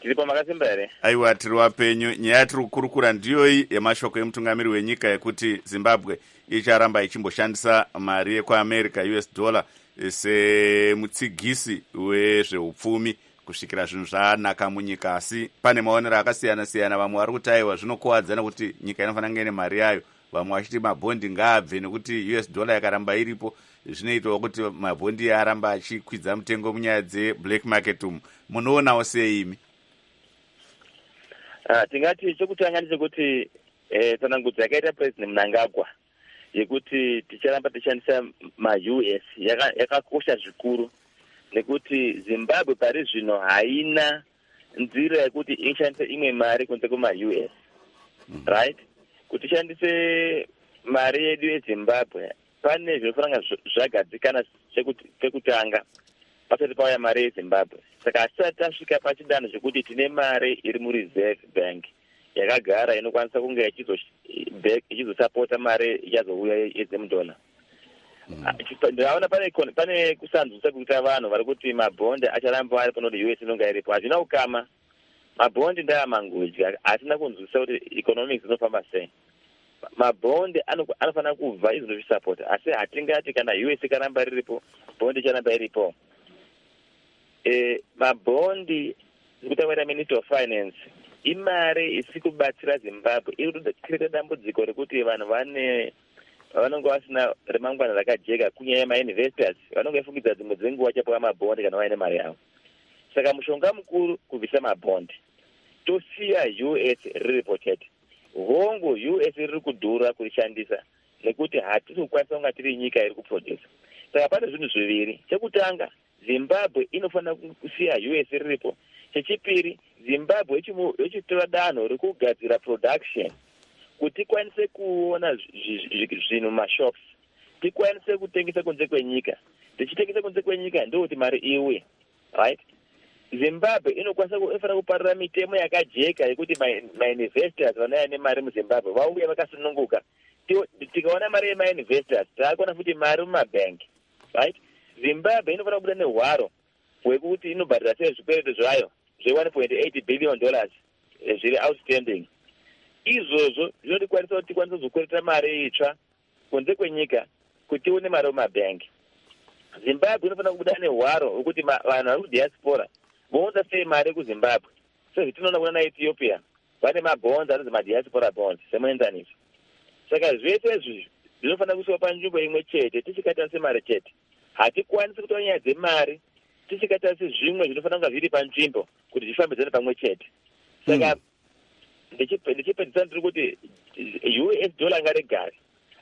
Tiripo makasimba here? Aiwa, tiri wapenyu. Nyaya yatiri kukurukura ndiyoyi yemashoko emutungamiri wenyika yekuti Zimbabwe icharamba ichimboshandisa mari yekuAmerica US dollar semutsigisi wezveupfumi kusvikira zvinhu zvanaka munyika. Asi pane maonero akasiyana siyana. Vamwe vari kuti aiwa zvinokuwadza nekuti nyika inofanira kunge ine mari yayo. Vamwe vachiti mabhondi ngaabve nekuti US dollar yakaramba iripo zvinoitawo kuti mabhondi aramba achikwidza mutengo munyaya dzeblack market umu. Munoonawo sei imi? Tingati chokutanga ndechekuti tsanangudzo yakaita President Mnangagwa yekuti ticharamba tichishandisa ma-US yakakosha zvikuru, nekuti Zimbabwe pari zvino haina nzira yekuti ishandise imwe mari kunze kuma-US, right? Kuti ishandise mari yedu yeZimbabwe pane zvinofanira zvagadzikana pekutanga pasati pauya mari yeZimbabwe. Saka asati tasvika pachidanho zvekuti tine mari iri muReserve Bank yakagara inokwanisa kunge ichizosapota mari ichazouya yezemudola. Ndaona pane kusanzwisa kuita vanhu vari kuti mabhondi acharamba ari panoti US inonga iripo. Hazvina ukama. Mabhondi ndaamangodya, hatina kunzwisisa kuti economics inofamba sei. Mabhondi anofanira kubva izvinozvisapota, asi hatingati kana US ikaramba riripo bhondi icharamba iripo. Mabhondi kutaura Minister of Finance imari isiri kubatsira Zimbabwe, iri kutoita dambudziko rekuti vanhu vanonge vasina remangwana rakajeka, kunyanya ma-investors vanonge vafungidza dzimwe dzenguva chapuwa mabhondi kana vaine mari yavo. Saka mushonga mukuru kubvisa mabhondi, tosiya US riripo chete. Hongu US riri kudhura kurishandisa nekuti hatisi kukwanisa kunga tiri nyika iri kuproduce. Saka pane zvinhu zviviri. Chekutanga, Zimbabwe inofanira kusiya US riripo. Chechipiri, Zimbabwe ichitora danho rekugadzira production kuti tikwanise kuona zvinhu mashops, tikwanise kutengesa kunze kwenyika. Tichitengesa kunze kwenyika ndokuti mari iuye, right? Zimbabwe inofanira kuparira mitemo yakajeka yekuti ma-investors vanouya nemari muZimbabwe vauya vakasununguka. Tikaona mari yema-investors takuona futi mari mumabhank, right? Zimbabwe inofanira kubuda nehwaro hwekuti inobhadhira sei zvikwereto zvayo zve$1.8 billion zviri outstanding. Izvozvo zvinotikwanisa kuti tikwanise kuzokwereta mari itsva kunze kwenyika kuti tione mari mumabhank. Zimbabwe inofanira kubuda nehwaro hwekuti vanhu vari kudiaspora vounza sei mari kuZimbabwe. Sezvitinoona kuna naEthiopia vane mabonds anonzi madiaspora bonds semuenzaniso. Saka zvese izvi zvinofanira kuiswa panzvimbo imwe chete, tichikatarisa mari chete. Hatikwanisi kutora nyaya dzemari tichikatarisa zvimwe zvinofanira kunga zviri panzvimbo kuti zvifambidzane pamwe chete. Saka ndichipedzisa ndiri kuti US dollar ngaregare,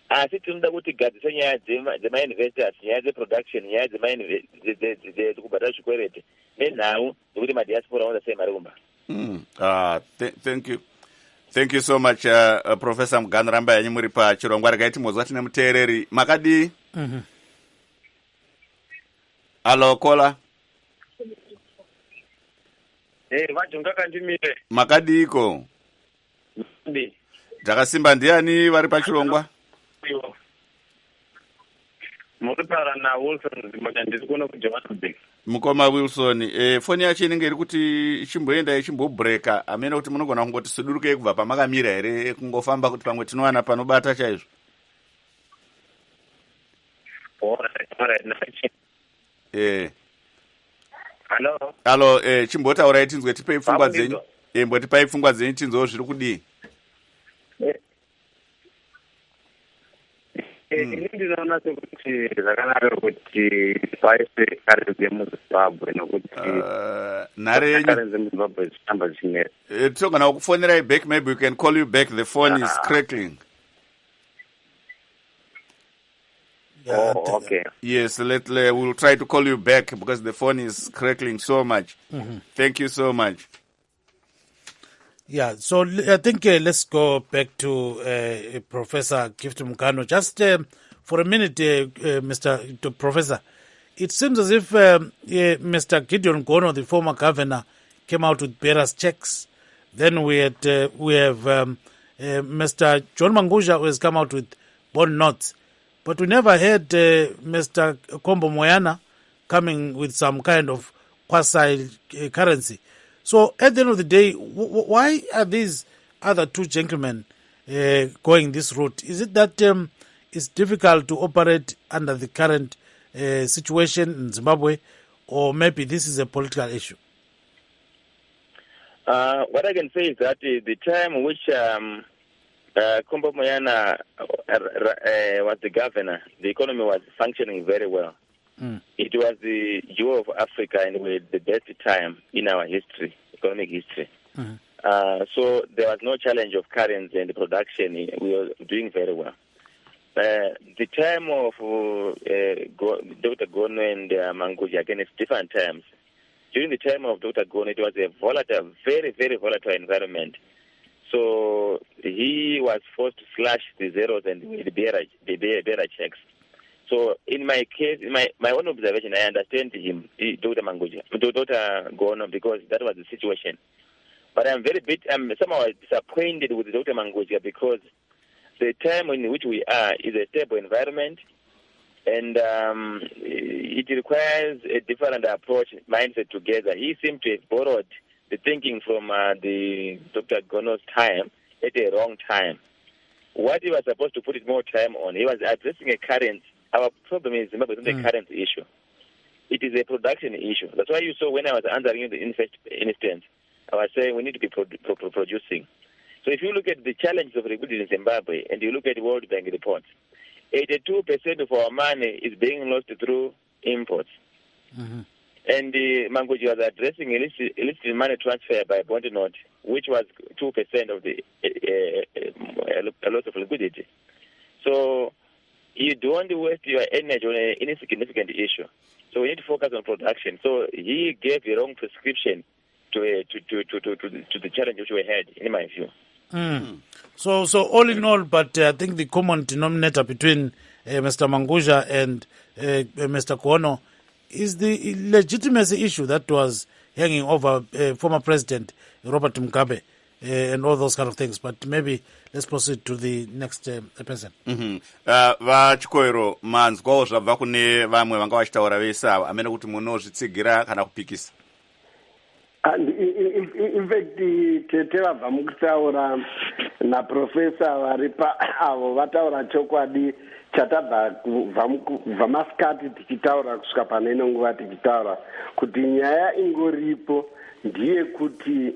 asi tinoda kuti gadzisa nyaya dzema-investors, nyaya dzeproduction, nyaya dzekubhadhara zvikwerete nenhau dzekuti madiaspora aona sei mari kumba. Thank you so much Professor Mugano, ramba yanyu muri pachirongwa. Regai mozwa tine muteereri. Makadi? Alo kola. Vajonga kandimire. Makadiko? Dzakasimba. Ndiani vari pachirongwa? Muripara na Wilson ndiri kuona kuti Johannesburg. Mukoma Wilson, foni yacho inenge iri kuti ichimboenda ichimbobreaka. Amene kuti munogona kungoti sudurukei kubva pamakamira here kungofamba kuti pamwe tinowana panobata chaizvo. Halo, chimbotaurai tinzwe tipei pfungwa dzenyu. Mbotipai pfungwa dzenyu tinzwewo zviri kudii. Ini ndinoona sekuti zvakanaka kuti paise karenzi yemuZimbabwe nokuti karenzi yemuZimbabwe zvichitamba zvichinera. Togona kufonerai back, maybe we can call you back, the phone is crackling. Okay. Yes, we'll try to call you back because the phone is crackling so much. Thank you so much. Yeah, so I think let's go back to Professor Gift Mukano. Just for a minute, Professor, it seems as if Mr. Gideon Gono, the former governor, came out with bearers checks. Then we have Mr. John Mangusha, who has come out with bond notes. But we never heard Mr. Kombo Moyana coming with some kind of quasi-currency. So at the end of the day, why are these other two gentlemen going this route? Is it that it's difficult to operate under the current situation in Zimbabwe, or maybe this is a political issue? What I can say is that the time which Kombo Moyana was the governor, the economy was functioning very well. It was the jewel of Africa and with the best time in our history, economic history. So there was no challenge of currency and production. We were doing very well. The time of Dr. Gono and Mangusha, again, it's different times. During the time of Dr. Gono, it was a volatile, very, very volatile environment. So he was forced to slash the zeros and the bearer checks. So in my case, in my own observation, I understand him, Dr. Gono, because that was the situation. But I'm somehow disappointed with Dr. Mangusha because the time in which we are is a stable environment, and it requires a different approach, mindset together. He seemed to have borrowed the thinking from the Dr. Gono's time at a wrong time. What he was supposed to put it more time on, he was addressing a current. Our problem in Zimbabwe is not a current issue. It is a production issue. That's why you saw when I was answering you the instance, I was saying we need to be producing. So if you look at the challenges of liquidity in Zimbabwe and you look at the World Bank reports, 82% of our money is being lost through imports. And Mangusha was addressing illicit money transfer by bond note, which was 2% of the loss of liquidity. So you don't waste your energy on any significant issue. So we need to focus on production. So he gave the wrong prescription to the challenge which we had, in my view. So all in all, but I think the common denominator between Mr. Mangusha and Mr. Gono is the legitimacy issue that was hanging over former President Robert Mugabe and all those kind of things. But maybe let's proceed to the next person. Vachikoero manzwawo zvabva kune vamwe vanga vachitaura vese ava amene kuti munozvitsigira kana kupikisa. In fact, tete vabva mukutaura naprofesa varipa avo vataura chokwadi chatabva kubva masikati tichitaura kusvika pane ino nguva tichitaura kuti nyaya ingoripo ndiye kuti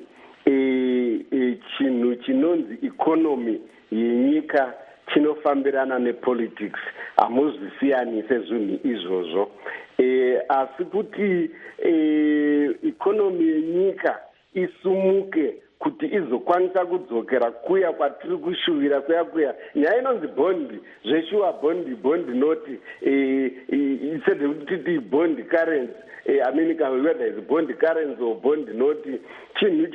chinhu chinonzi ikonomi yenyika chinofambirana nepolitics. Hamuzvisiyanise zvinhu izvozvo. Asi kuti ikonomi yenyika isumuke kuti izokwanisa kudzokera kuya kwatiri kushuvira kuya nyaya inonzi bondi zveshuwa bondi noti instead of kuti bond currency whether is bond currency or bond noti chinhu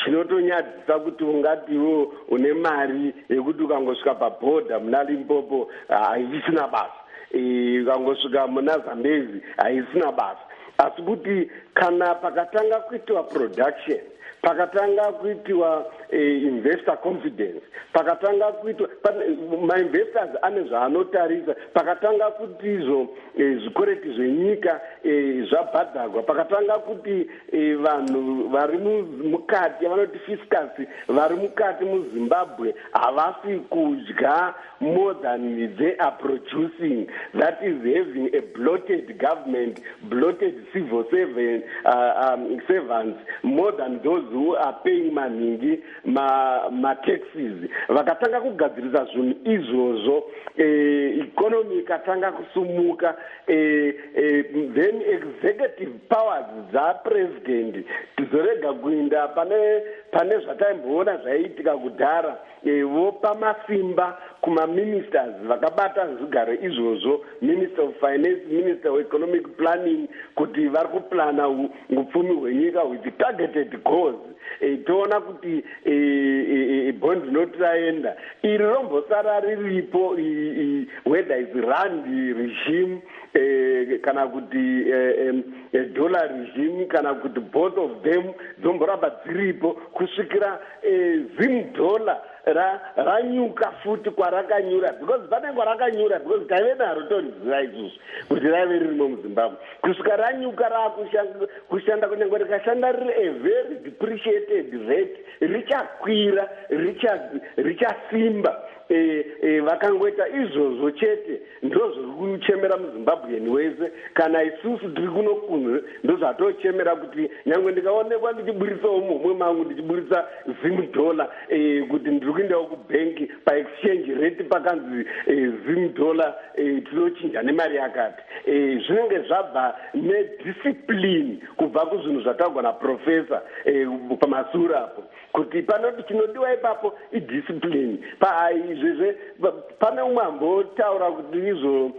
chinotonyadzisa kuti ungatiwo une mari yekuti ukangosvika pabhodha muna Limpopo haisina basa, ukangosvika muna Zambezi haisina basa. Asi kuti kana pakatanga kuitwa production, pakatanga kuitwa investor confidence, pakatanga kuitwa ma-investors ane zvaanotarisa, pakatanga kuti izvo zvikwereti zvenyika zvabhadharwa, pakatanga kuti vanhu vari mukati vanoti fiscus vari mukati muZimbabwe havasi kudya more than they are producing, that is having a bloated government, bloated civil servants more than those who are paying maningi ma-taxes. Vakatanga kugadzirisa zvinhu izvozvo, economy ikatanga kusumuka, then executive powers dzapresident dzorega kuinda pane pane zvataimboona zvaiitika kudhara vopa masimba kuma-ministers vakabata zvigaro izvozvo, minister of finance, minister of economic planning, kuti vari kuplana upfumi hwenyika with targeted goals. Toona kuti bond not raenda iri rombosara riripo, whether is rand regime kana kuti dollar regime kana kuti both of them dzomboramba dziripo kusvikira Zim dollar ranyuka futi kwarakanyura, because panenge rakanyura because taive naro tonziva isusu kuti raive ririmo muZimbabwe, kusvika ranyuka rakushanda kunyange rikashanda riri a very depreciated rate, richakwira richasimba. Vakangoita izvozvo chete ndozviri kuchemera muZimbabwean wese, kana isusu tiri kuno kunze ndozvatochemera kuti nyangwe ndikaonekwa ndichiburitsawo mumwe mangu ndichiburitsa Zim dollar kuti ndiri kuendawo kubhenki paexchange rate pakanzi Zim dollar tinochinja nemari yakati. Zvinenge zvabva nediscipline kubva kuzvinhu zvataurwa naprofesa pamasure apo kuti panoti chinodiwa ipapo idiscipline. Izvezve pane umwe ambotaura kuti izvo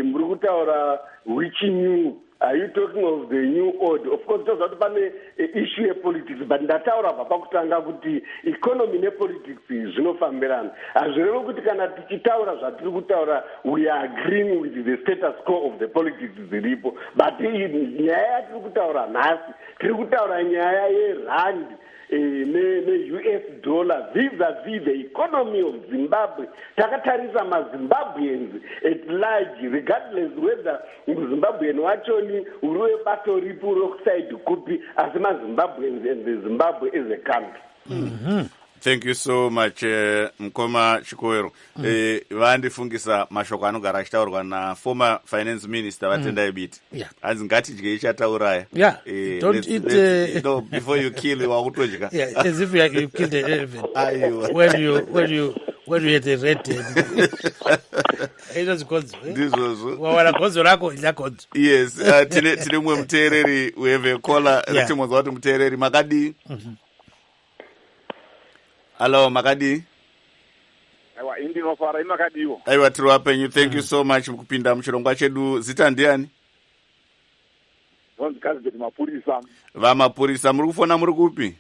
muri kutaura which new, are you talking of the new order? Of course toziva kuti pane issue yepolitics, but ndataura bva pakutanga kuti economy nepolitics zvinofambirana. Hazvirevo kuti kana tichitaura zvatiri kutaura we are agreeing with the status quo of the politics dziripo, but nyaya yatiri kutaura nhasi tiri kutaura nyaya yerand ne-US dollar vis-a-vis the economy of Zimbabwe. Takatarisa maZimbabweans at large, regardless whether muZimbabwean wachoni uriwe bato ripu rokuside kupi, asi maZimbabweans and the Zimbabwe as a country. Thank you so much Mkoma Chikoero. Vandifungisa mashoko anogara achitaurwa na former finance minister Vatendai Biti. Hanzi ngatidye ichatauraya. Don't eat no, before you kill wakutodya. As if you killed an elephant. when you had a red ito zikonzo. Ndizvozvo. Wawana konzo rako ila konzo. Yes, tine mwe muteereri we have a caller. Ritimozwa kuti muteereri makadi. Hello, Makadi. Aiwa, indinofara imakadiwo. Aiwa, tiri wapenyu. Thank you so much mukupinda muchirongwa chedu. Zita ndiani? Vonzikazi mapurisa. Vamapurisa, muri kufona muri kupi?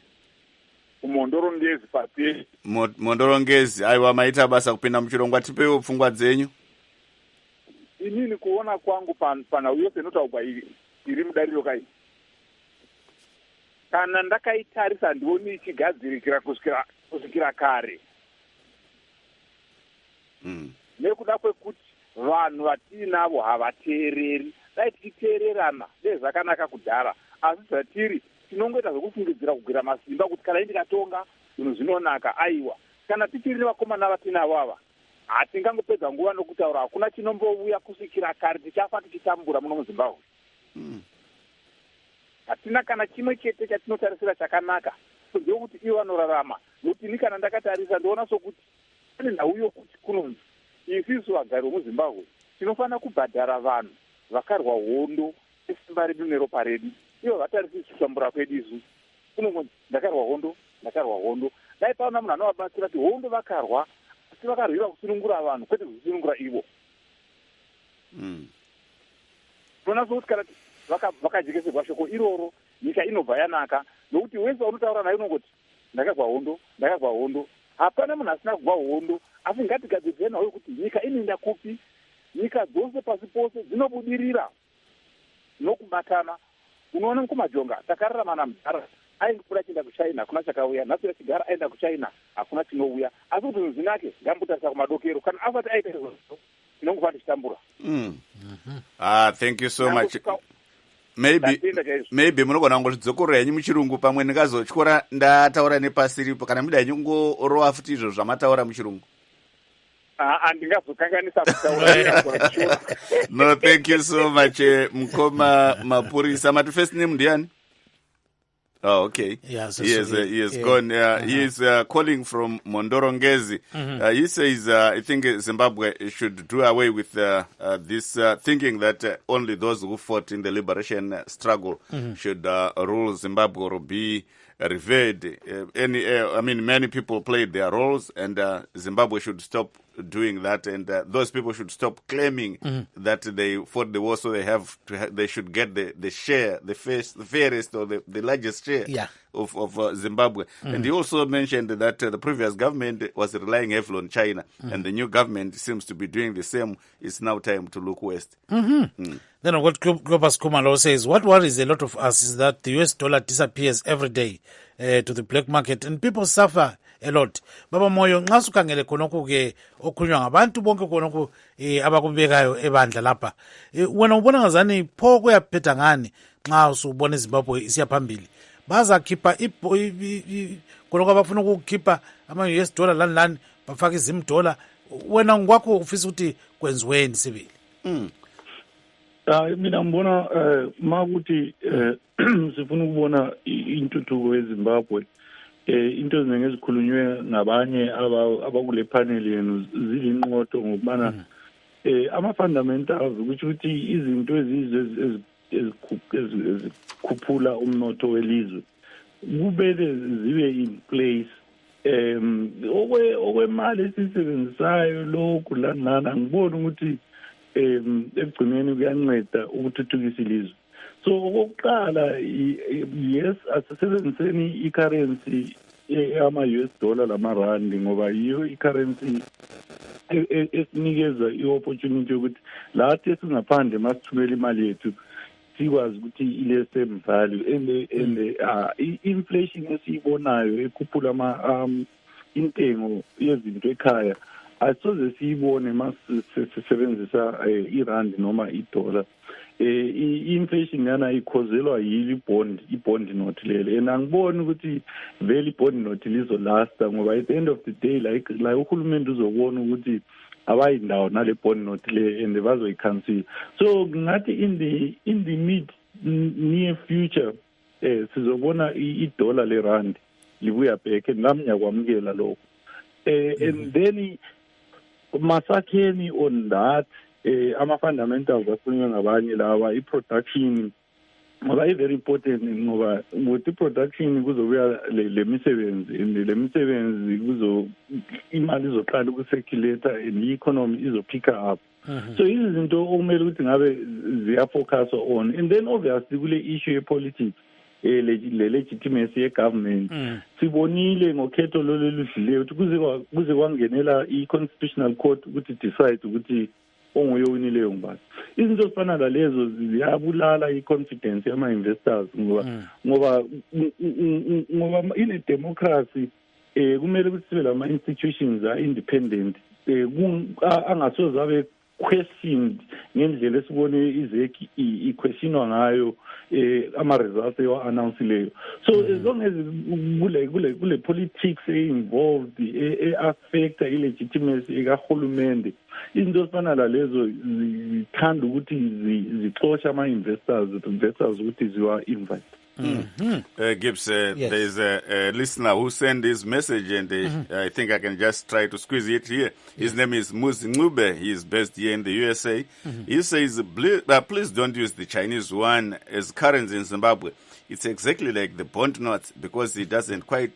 Kumondorongezi pati. Mondorongezi. Aiwa, maita basa kupinda muchirongwa, tipewo pfungwa dzenyu. Inini kuona kwangu pana uyose inotaurwa iri mudariro kai. Kana ndakaitarisa ndioni ichigadzirikira kusvikira kare. Nekuda kwekuti vanhu vatinavo havateereri. Dai tichiteererana zvakanaka kudhara, asi zvatiri tinongoita zvekufungidzira kugwira masimba kuti kana ndikatonga zvinhu zvinonaka. Aiwa, kana tichiri nevakomana vatinavo ava hatingangopedza nguva nokutaura hakuna chinombouya kusvikira kare tichafa tichitambura muno muZimbabwe. Hatina kana chimwe chete chatinotarisira chakanaka kunze kuti ivo vanorarama. Nokuti ini kana ndakatarisa ndoona sokuti pane nhau yokuti kunonzi isisu vagari vemuZimbabwe tinofanira kubhadhara vanhu vakarwa hondo esimba redu neropa redu. Ivo vatarisi kutambura kwedu isu. Kunonzi ndakarwa hondo. Dai paona munhu anovabatsira kuti hondo vakarwa, asi vakarwira kusunungura vanhu kwete kusunungura ivo. Tinoona sokuti kana vakajekeserwa shoko iroro nyika inobva yanaka, nokuti wese unotaura naye unongoti ndakarwa hondo. Hapana munhu asina kubva hondo, asi ngatigadzirire nawo kuti nyika inoenda kupi. Nyika dzose pasi pose dzinobudirira nokubatana. Unoona kumajonga takararama namudhara aingopfuura chienda kuChina hakuna chakauya, nhasi yachigara aenda kuChina hakuna chinouya. Asi kuti zvinhu zvinake ngambotarisa kumadokero, kana asati aita izvozvo tinongofa tichitambura. Thank you so much. Maybe munogona kungozvidzokorera henyu muchirungu pamwe ndingazotyora ndataura nepasi ripo, kana muda henyu kungorova futi izvo zvamataura muchirungu. Handingazokanganisa kutaura. No, thank you so much Mkoma Mapurisa. Mati first name ndiani? Oh, okay. Yeah, so he has gone. He is calling from Mondorongezi. He says, I think Zimbabwe should do away with this thinking that only those who fought in the liberation struggle should rule Zimbabwe or be revered. Many people played their roles, and Zimbabwe should stop doing that, and those people should stop claiming that they fought the war, so they should get the share, the fairest or the largest share of Zimbabwe. And he also mentioned that the previous government was relying heavily on China, and the new government seems to be doing the same. It's now time to look west. Then what Globus Kumalo says, what worries a lot of us is that the US dollar disappears every day to the black market, and people suffer a lot. Baba Moyo, nxa sukhangele khonokho ke okhulunywa ngabantu bonke khonokho abakubekayo ebandla lapha. Wena ubona ngazani pho kuyaphetha ngani nxa usubona iZimbabwe isiya phambili. Bazakhipha khonokho abafuna ukukhipha ama-US dollar lani bafaka iZim dollar. Wena ngokwakho ufisa ukuthi kwenziweni sibili? Mina ngibona makuthi sifuna ukubona intuthuko eZimbabwe, into eziningi ezikhulunywe ngabanye abakule panel yenu zilinqoto ngokubana ama-fundamentals ukuthi izinto ezikhuphula umnotho welizwe kubele zibe in place. Okwemali esisebenzisayo lokhu lanana ngibona ukuthi ekugcineni kuyanceda ukuthuthukisa ilizwe. So okokuqala, yes, asisebenziseni i-currency ama-US dollar lamarandi ngoba yiyo i-currency esinikeza i-opportunity yokuthi lathi esingaphandle masithumela imali yethu sikwazi ukuthi ile same value and i-inflation esiyibonayo ekhuphula intengo yezinto ekhaya asoze siyibone masisebenzisa irandi noma idola. I-inflation yana ikhozelwa yilo i-bond note lele, and angiboni ukuthi vele i-bond note lizolasta ngoba at the end of the day like uhulumende uzobona ukuthi abayindawo nale bond note le and bazoyikhansela. So ngathi in the near future sizobona idola lerandi libuya back, and nami ngiyakwamukela lokho. And then masakheni on that ama-fundamentals akhulunywa ngabanye lawa, i-production ngoba i-very important ngoba with i-production kuzobuya le misebenzi, and le misebenzi imali izoqala uku-circulate and i-economy izo-picker up. So izinto okumele ukuthi ngabe ziyafocuswa on, and then obviously kule issue ye-politics le legitimacy ye-government sibonile ngokhetho loludlileyo ukuthi kuze kwangenela i-constitutional court ukuthi decide ukuthi onguye owinileyo ngubani. Izinto ezifana nalezo ziyabulala i-confidence yama-investors ngoba ine-democracy kumele ukuthi sibe lama-institutions a-independent angasoze abe questioned ngendlela esibone izeki i-questionwa ngayo ama-results ewa-announce'ileyo. So as long as kule politics e-involved e-affecta i-legitimacy ekahulumende, izinto ezifana lalezo zithanda ukuthi zixoshe ama-investors ukuthi ziwa-invite. Gibbs, there is a listener who sent this message, and I think I can just try to squeeze it here. His name is Muzi. He is based here in the USA. He says, please don't use the Chinese yuan as currency in Zimbabwe. It's exactly like the bond notes because it doesn't quite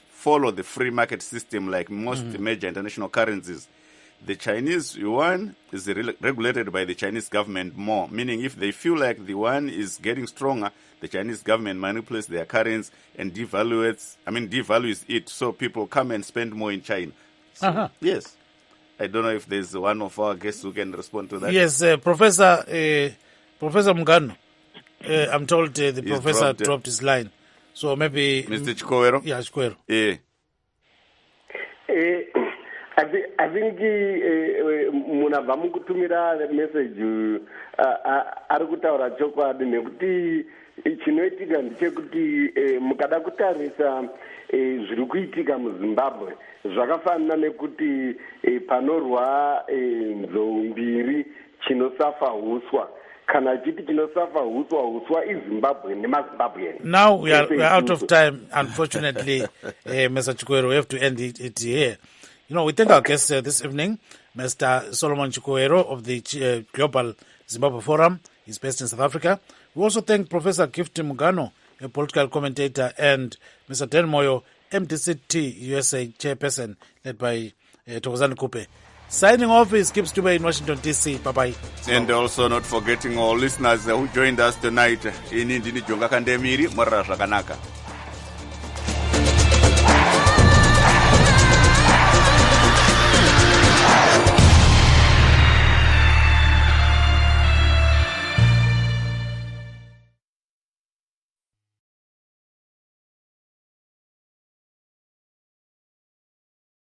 follow the free market system like most major international currencies. The Chinese yuan is regulated by the Chinese government more, meaning if they feel like the yuan is getting stronger, the Chinese government manipulates their currency and devalues it, so people come and spend more in China. So, yes. I don't know if there's one of our guests who can respond to that. Yes, Professor Mngano. I'm told the professor dropped his line. So maybe... Mr. Chikowero? Yeah, Chikowero. Yeah. I think munabva mukutumira message ari kutaura chokwadi nekuti chinoitika ndechekuti mukada kutarisa zviri kuitika muZimbabwe zvakafanana nekuti panorwa nzou mbiri chinosafa huswa kana chiti chinosafa huswa iZimbabwe nemaZimbabwean. Now we are out of time, unfortunately. Mr. Chikwero, we have to end it here. We thank our guests this evening, Mr. Solomon Chikwero of the Global Zimbabwe Forum. He's based in South Africa. We also thank Professor Gifty Mugano, a political commentator, and Mr. Dan Moyo, MDCT USA chairperson, led by Thokozani Kupe. Signing off is Kip Stube in Washington, D.C. Bye-bye. And also not forgetting our listeners who joined us tonight in Indini Jonga Kandemiri, Mara Shakanaka.